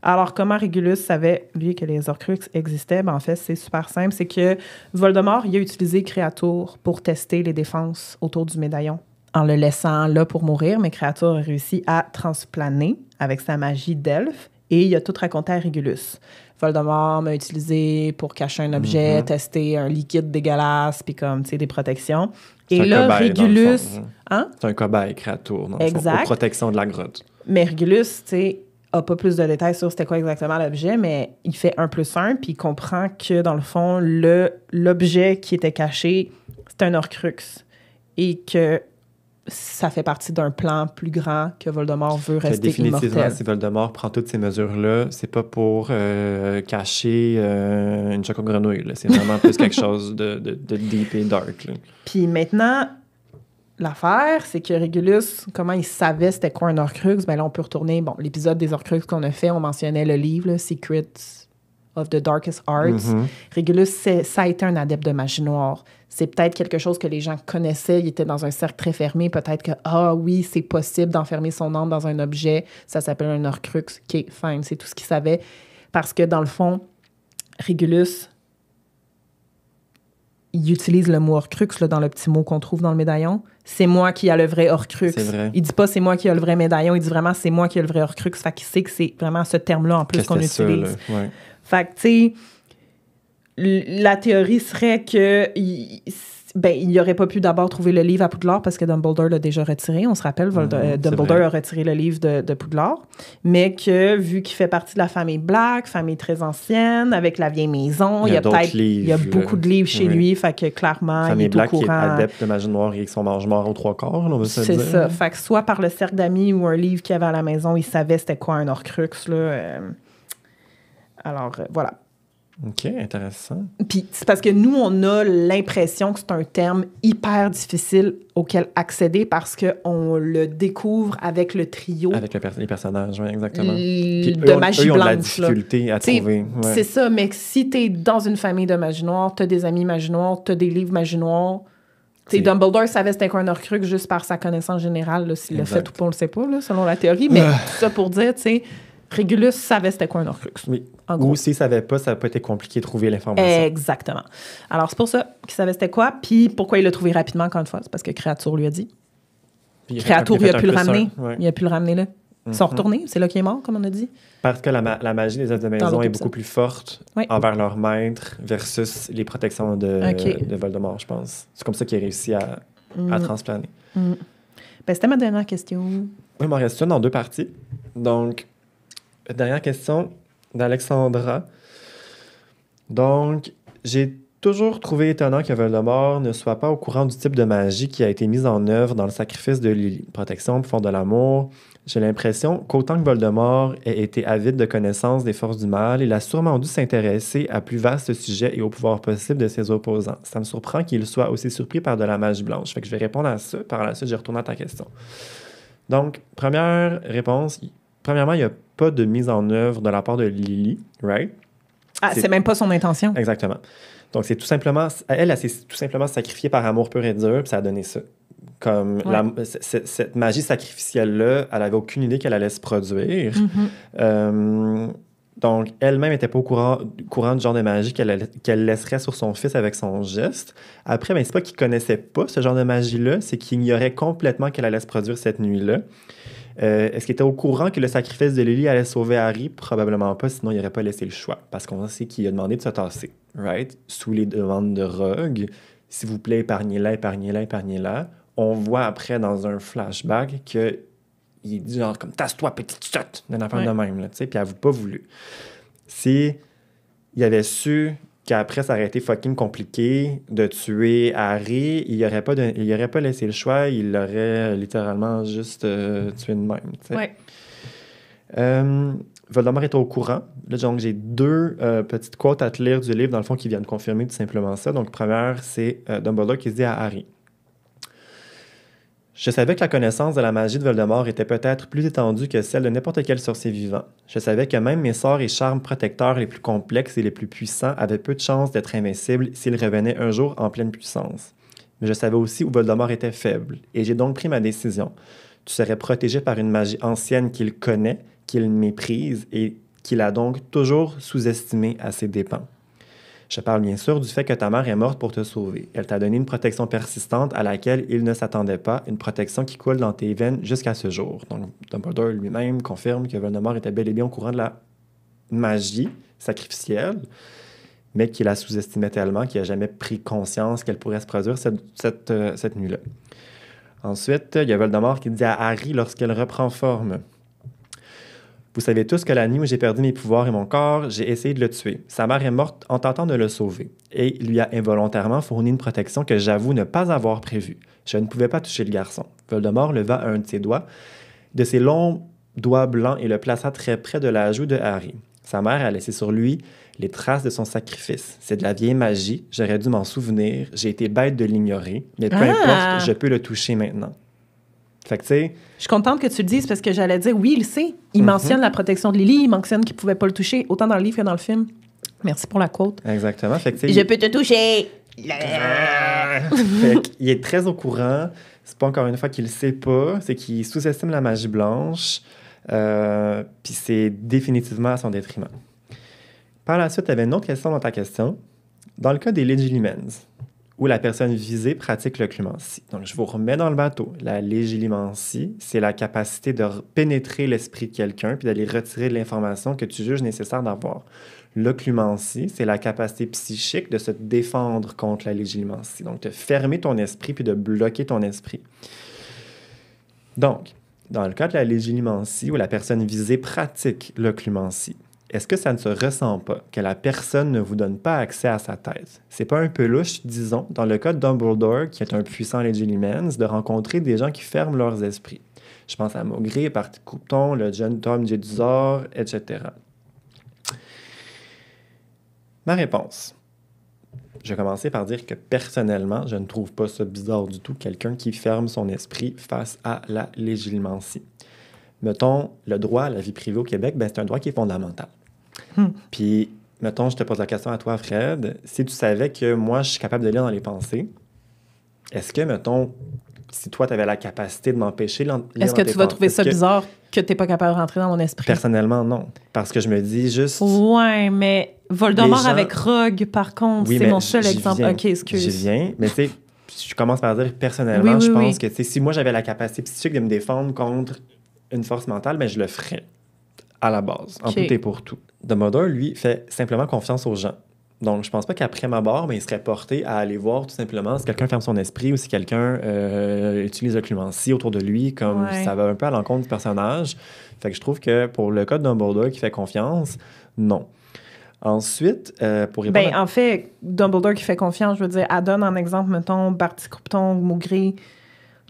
Alors, comment Regulus savait, lui, que les Horcruxes existaient? Ben, en fait, c'est super simple. C'est que Voldemort, il a utilisé Créature pour tester les défenses autour du médaillon. En le laissant là pour mourir, mais Créature a réussi à transplaner avec sa magie d'elfe et il a tout raconté à Regulus. Voldemort m'a utilisé pour cacher un objet, tester un liquide dégueulasse, puis comme, tu sais, des protections. C'est Et un là, cobaye, dans le Regulus... fond, hein. Hein? C'est un cobaye créature, dans le fond, Exact. pour protection de la grotte. Mais Regulus, tu sais, a pas plus de détails sur c'était quoi exactement l'objet, mais il fait 1+1, puis il comprend que, dans le fond, l'objet qui était caché, c'est un Horcrux. Et que ça fait partie d'un plan plus grand que Voldemort veut Fait rester définitivement, immortel. si Voldemort prend toutes ces mesures-là, c'est pas pour cacher une choco-grenouille. là. C'est vraiment plus quelque chose de deep et dark. là. Puis maintenant, l'affaire, c'est que Regulus, comment il savait c'était quoi un Horcrux? Ben là, on peut retourner... Bon, l'épisode des Horcrux qu'on a fait, on mentionnait le livre, là, Secrets of the Darkest Arts. Mhm. Regulus, ça a été un adepte de magie noire. C'est peut-être quelque chose que les gens connaissaient. Il était dans un cercle très fermé. Peut-être que, ah oui, c'est possible d'enfermer son âme dans un objet. Ça s'appelle un Horcrux. OK, fine, c'est tout ce qu'il savait. Parce que, dans le fond, Regulus, il utilise le mot Horcrux là, dans le petit mot qu'on trouve dans le médaillon. C'est moi qui a le vrai Horcrux. C'est vrai. Il dit pas c'est moi qui a le vrai médaillon. Il dit vraiment c'est moi qui a le vrai Horcrux. Fait qu'il sait que c'est vraiment ce terme-là en plus Que qu'on c'était utilise. ça, là. Ouais. Fait que, tu sais, la théorie serait que il n'aurait pas pu d'abord trouver le livre à Poudlard parce que Dumbledore l'a déjà retiré. On se rappelle, Dumbledore vrai. a retiré le livre de Poudlard. Mais que, vu qu'il fait partie de la famille Black, famille très ancienne, avec la vieille maison, il y a d'autres peut-être... Il y a livres, beaucoup de livres chez oui. lui. Fait que, clairement, Famille il est Black au qui est courant. adepte de magie noire et qui sont mange-morts aux 3/4, là, on va se le C'est dire. ça. Fait que soit par le cercle d'amis ou un livre qu'il y avait à la maison, il savait c'était quoi un Horcrux, là. Alors, voilà. OK, intéressant. Puis c'est parce que nous, on a l'impression que c'est un terme hyper difficile auquel accéder parce qu'on le découvre avec le trio Avec les personnages, oui, exactement. de magie eux, ils ont de la blanche. là. difficulté à T'sais, trouver. Ouais. C'est ça, mais si t'es dans une famille de magie noire, t'as des amis magie noire, t'as des livres magie noire. C'est- Dumbledore savait c'était quoi un Horcrux juste par sa connaissance générale. là, S'il l'a Exact. fait ou pas, on le sait pas, là, selon la théorie. Mais tout ça pour dire, tu sais, Regulus savait c'était quoi un Horcrux. Oui. En gros. Ou s'ils ne savaient pas, ça n'a pas été compliqué de trouver l'information. Exactement. Alors, c'est pour ça qu'il savait c'était quoi. Puis pourquoi il l'a trouvé rapidement, encore une fois? C'est parce que Créature lui a dit. Puis Créature, il a pu le ramener. Ouais. Il a pu le ramener là. Ils sont retournés. C'est là qu'il est mort, comme on a dit. Parce que la magie des œuvres de maison l'autre est épisode. beaucoup plus forte Oui. envers leur maître versus les protections de Voldemort, je pense. C'est comme ça qu'il a réussi à à transplaner. Ben, c'était ma dernière question. Oui, il m'en reste une en 2 parties. Donc, dernière question d'Alexandra. Donc, j'ai toujours trouvé étonnant que Voldemort ne soit pas au courant du type de magie qui a été mise en œuvre dans le sacrifice de Lily. Protection, fond de l'amour. J'ai l'impression qu'autant que Voldemort ait été avide de connaissances des forces du mal, il a sûrement dû s'intéresser à plus vaste sujet et au pouvoir possible de ses opposants. Ça me surprend qu'il soit aussi surpris par de la magie blanche. Fait que je vais répondre à ça. Par la suite, je retourne à ta question. Donc, première réponse. Premièrement, il n'y a pas de mise en œuvre de la part de Lily, right? Ah, c'est même pas son intention. Exactement. Donc, c'est tout simplement... Elle s'est tout simplement sacrifiée par amour pur et dur, puis ça a donné ça. Comme cette magie sacrificielle-là, elle n'avait aucune idée qu'elle allait se produire. Donc, elle-même n'était pas au courant du genre de magie qu'elle laisserait sur son fils avec son geste. Après, ben, c'est pas qu'il connaissait pas ce genre de magie-là, c'est qu'il ignorait complètement qu'elle allait se produire cette nuit-là. Est-ce qu'il était au courant que le sacrifice de Lily allait sauver Harry? Probablement pas, sinon il n'aurait pas laissé le choix. Parce qu'on sait qu'il a demandé de se tasser, right? Sous les demandes de Rogue. S'il vous plaît, épargnez-la, épargnez-la, épargnez-la. On voit après dans un flashback qu'il dit genre comme « Tasse-toi, petite sotte! » d'une affaire de même, là, tu sais, puis elle n'a pas voulu. Si il avait su qu'après, ça aurait été fucking compliqué de tuer Harry, il n'aurait pas laissé le choix, il l'aurait littéralement juste tué de même, tu sais. Ouais. Voldemort est au courant. Là, donc, j'ai 2 petites quotes à te lire du livre, dans le fond, qui viennent confirmer tout simplement ça. Donc, première, c'est Dumbledore qui se dit à Harry. Je savais que la connaissance de la magie de Voldemort était peut-être plus étendue que celle de n'importe quel sorcier vivant. Je savais que même mes sorts et charmes protecteurs les plus complexes et les plus puissants avaient peu de chances d'être invincibles s'ils revenaient un jour en pleine puissance. Mais je savais aussi où Voldemort était faible, et j'ai donc pris ma décision. Tu serais protégé par une magie ancienne qu'il connaît, qu'il méprise et qu'il a donc toujours sous-estimée à ses dépens. Je parle bien sûr du fait que ta mère est morte pour te sauver. Elle t'a donné une protection persistante à laquelle il ne s'attendait pas, une protection qui coule dans tes veines jusqu'à ce jour. Donc, Dumbledore lui-même confirme que Voldemort était bel et bien au courant de la magie sacrificielle, mais qu'il la sous-estimait tellement qu'il n'a jamais pris conscience qu'elle pourrait se produire cette nuit-là. Ensuite, il y a Voldemort qui dit à Harry lorsqu'elle reprend forme. Vous savez tous que la nuit où j'ai perdu mes pouvoirs et mon corps, j'ai essayé de le tuer. Sa mère est morte en tentant de le sauver et lui a involontairement fourni une protection que j'avoue ne pas avoir prévue. Je ne pouvais pas toucher le garçon. Voldemort leva un de ses longs doigts blancs et le plaça très près de la joue de Harry. Sa mère a laissé sur lui les traces de son sacrifice. C'est de la vieille magie, j'aurais dû m'en souvenir, j'ai été bête de l'ignorer, mais peu importe, je peux le toucher maintenant. Fait que, tu sais... Je suis contente que tu le dises parce que j'allais dire, oui, il sait. Il mentionne la protection de Lily, il mentionne qu'il ne pouvait pas le toucher, autant dans le livre que dans le film. Merci pour la quote. Exactement. Fait que, tu sais... Je peux te toucher! Fait qu'il est très au courant. C'est pas encore une fois qu'il le sait pas, c'est qu'il sous-estime la magie blanche. Puis c'est définitivement à son détriment. Par la suite, tu avais une autre question dans ta question. Dans le cas des Legilimens, où la personne visée pratique l'occlumencie. Donc, je vous remets dans le bateau. La légilimencie, c'est la capacité de pénétrer l'esprit de quelqu'un puis d'aller retirer de l'information que tu juges nécessaire d'avoir. L'occlumencie, c'est la capacité psychique de se défendre contre la légilimencie. Donc, de fermer ton esprit puis de bloquer ton esprit. Donc, dans le cas de la légilimencie, où la personne visée pratique l'occlumencie, est-ce que ça ne se ressent pas que la personne ne vous donne pas accès à sa tête? C'est pas un peu louche, disons, dans le cas de Dumbledore, qui est un puissant Legilimens, de rencontrer des gens qui ferment leurs esprits. Je pense à Maugré, Parti Couton, le jeune Tom Jedusor, etc. Ma réponse. Je vais commencer par dire que personnellement, je ne trouve pas ça bizarre du tout, quelqu'un qui ferme son esprit face à la légilimencie. Mettons, le droit à la vie privée au Québec, ben, c'est un droit qui est fondamental. Puis, mettons, je te pose la question à toi, Fred. Si tu savais que moi, je suis capable de lire dans les pensées, est-ce que, mettons, si toi, tu avais la capacité de m'empêcher de lire dans tes pensées... Est-ce que tu vas trouver ça bizarre que tu n'es pas capable de rentrer dans mon esprit? Personnellement, non. Parce que je me dis juste... Ouais, mais Voldemort avec Rogue, par contre, oui, c'est mon seul exemple. Viens, OK, excuse. J'y viens, mais tu sais, je commence par dire personnellement, je pense que si moi, j'avais la capacité psychique de me défendre contre une force mentale, ben, je le ferais à la base, en tout et pour tout. Dumbledore, lui, fait simplement confiance aux gens. Donc, je pense pas qu'après ma mort, il serait porté à aller voir tout simplement si quelqu'un ferme son esprit ou si quelqu'un utilise l'occlumencie autour de lui, comme ça va un peu à l'encontre du personnage. Fait que je trouve que pour le cas de Dumbledore qui fait confiance, non. Ensuite, pour répondre... En fait, Dumbledore qui fait confiance, je veux dire, elle donne en exemple, mettons, Barty Croughton, Maugrey...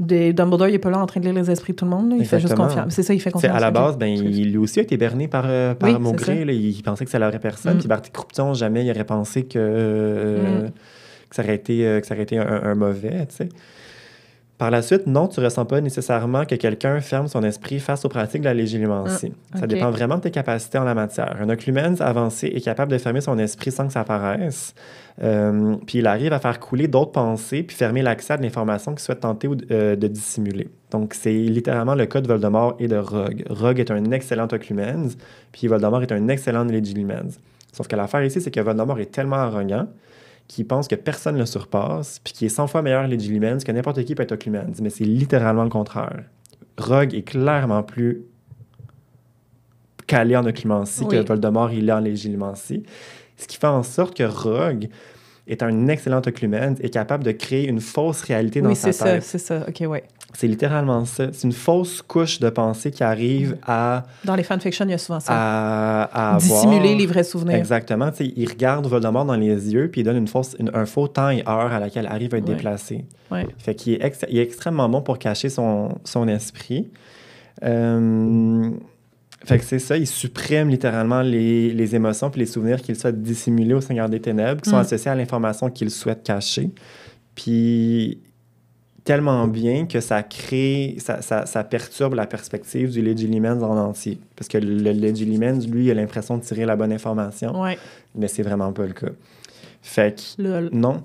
Dumbledore, il n'est pas là en train de lire les esprits de tout le monde. Là. Il fait juste confiance. C'est ça, il fait confiance. À la base, il lui aussi a été berné par Maugrey. Là, il pensait que c'est la vraie personne. Puis Barty Croughton, jamais il aurait pensé que ça aurait été un mauvais, tu sais. Par la suite, non, tu ne ressens pas nécessairement que quelqu'un ferme son esprit face aux pratiques de la légilimancie. Ça dépend vraiment de tes capacités en la matière. Un occlumens avancé est capable de fermer son esprit sans que ça apparaisse. Puis il arrive à faire couler d'autres pensées puis fermer l'accès à de l'information qu'il souhaite tenter de dissimuler. Donc, c'est littéralement le cas de Voldemort et de Rogue. Rogue est un excellent occlumens, puis Voldemort est un excellent legilimens. Sauf que l'affaire ici, c'est que Voldemort est tellement arrogant qu'il pense que personne ne le surpasse, puis qu'il est 100 fois meilleur legilimens que n'importe qui peut être occlumens. Mais c'est littéralement le contraire. Rogue est clairement plus calé en occlumencie que Voldemort il est en légilimancie. Ce qui fait en sorte que Rogue est un excellent occlumens et capable de créer une fausse réalité dans sa tête. Oui, c'est ça. OK, ouais. C'est littéralement ça. C'est une fausse couche de pensée qui arrive à... Dans les fanfictions, il y a souvent ça. À dissimuler les vrais souvenirs. Exactement. T'sais, il regarde Voldemort dans les yeux puis il donne un faux temps et heure à laquelle arrive à être déplacé. Ouais. Fait qu'il est, il est extrêmement bon pour cacher son esprit. Fait que c'est ça, il supprime littéralement les émotions puis les souvenirs qu'il souhaite dissimuler au Seigneur des Ténèbres, qui sont associés à l'information qu'il souhaite cacher. Puis tellement bien que ça crée, ça perturbe la perspective du Legilimens en entier. Parce que le Legilimens, lui, il a l'impression de tirer la bonne information, mais c'est vraiment pas le cas. Fait que non,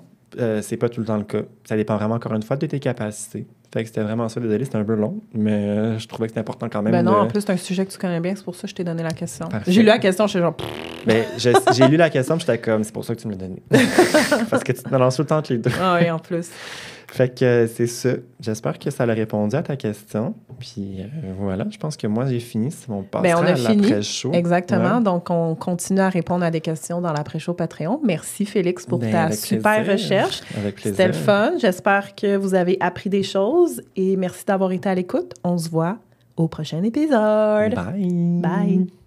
c'est pas tout le temps le cas. Ça dépend vraiment, encore une fois, de tes capacités. Fait que c'était vraiment ça. Désolé, c'était un peu long, mais je trouvais que c'était important quand même. Ben non, en plus, c'est un sujet que tu connais bien, c'est pour ça que je t'ai donné la question. Parfait. J'ai lu la question, je suis genre... Ben, j'ai lu la question, puis j'étais comme, c'est pour ça que tu me l'as donné. Parce que tu te lances tout le temps entre les deux. Ah oui, en plus. Fait que c'est ça. J'espère que ça a répondu à ta question. Puis voilà, je pense que moi, j'ai fini. C'est mon passage à l'après-show. Exactement. Ouais. Donc, on continue à répondre à des questions dans l'après-show Patreon. Merci, Félix, pour ta super recherche. Avec plaisir. C'était le fun. J'espère que vous avez appris des choses et merci d'avoir été à l'écoute. On se voit au prochain épisode. Bye. Bye.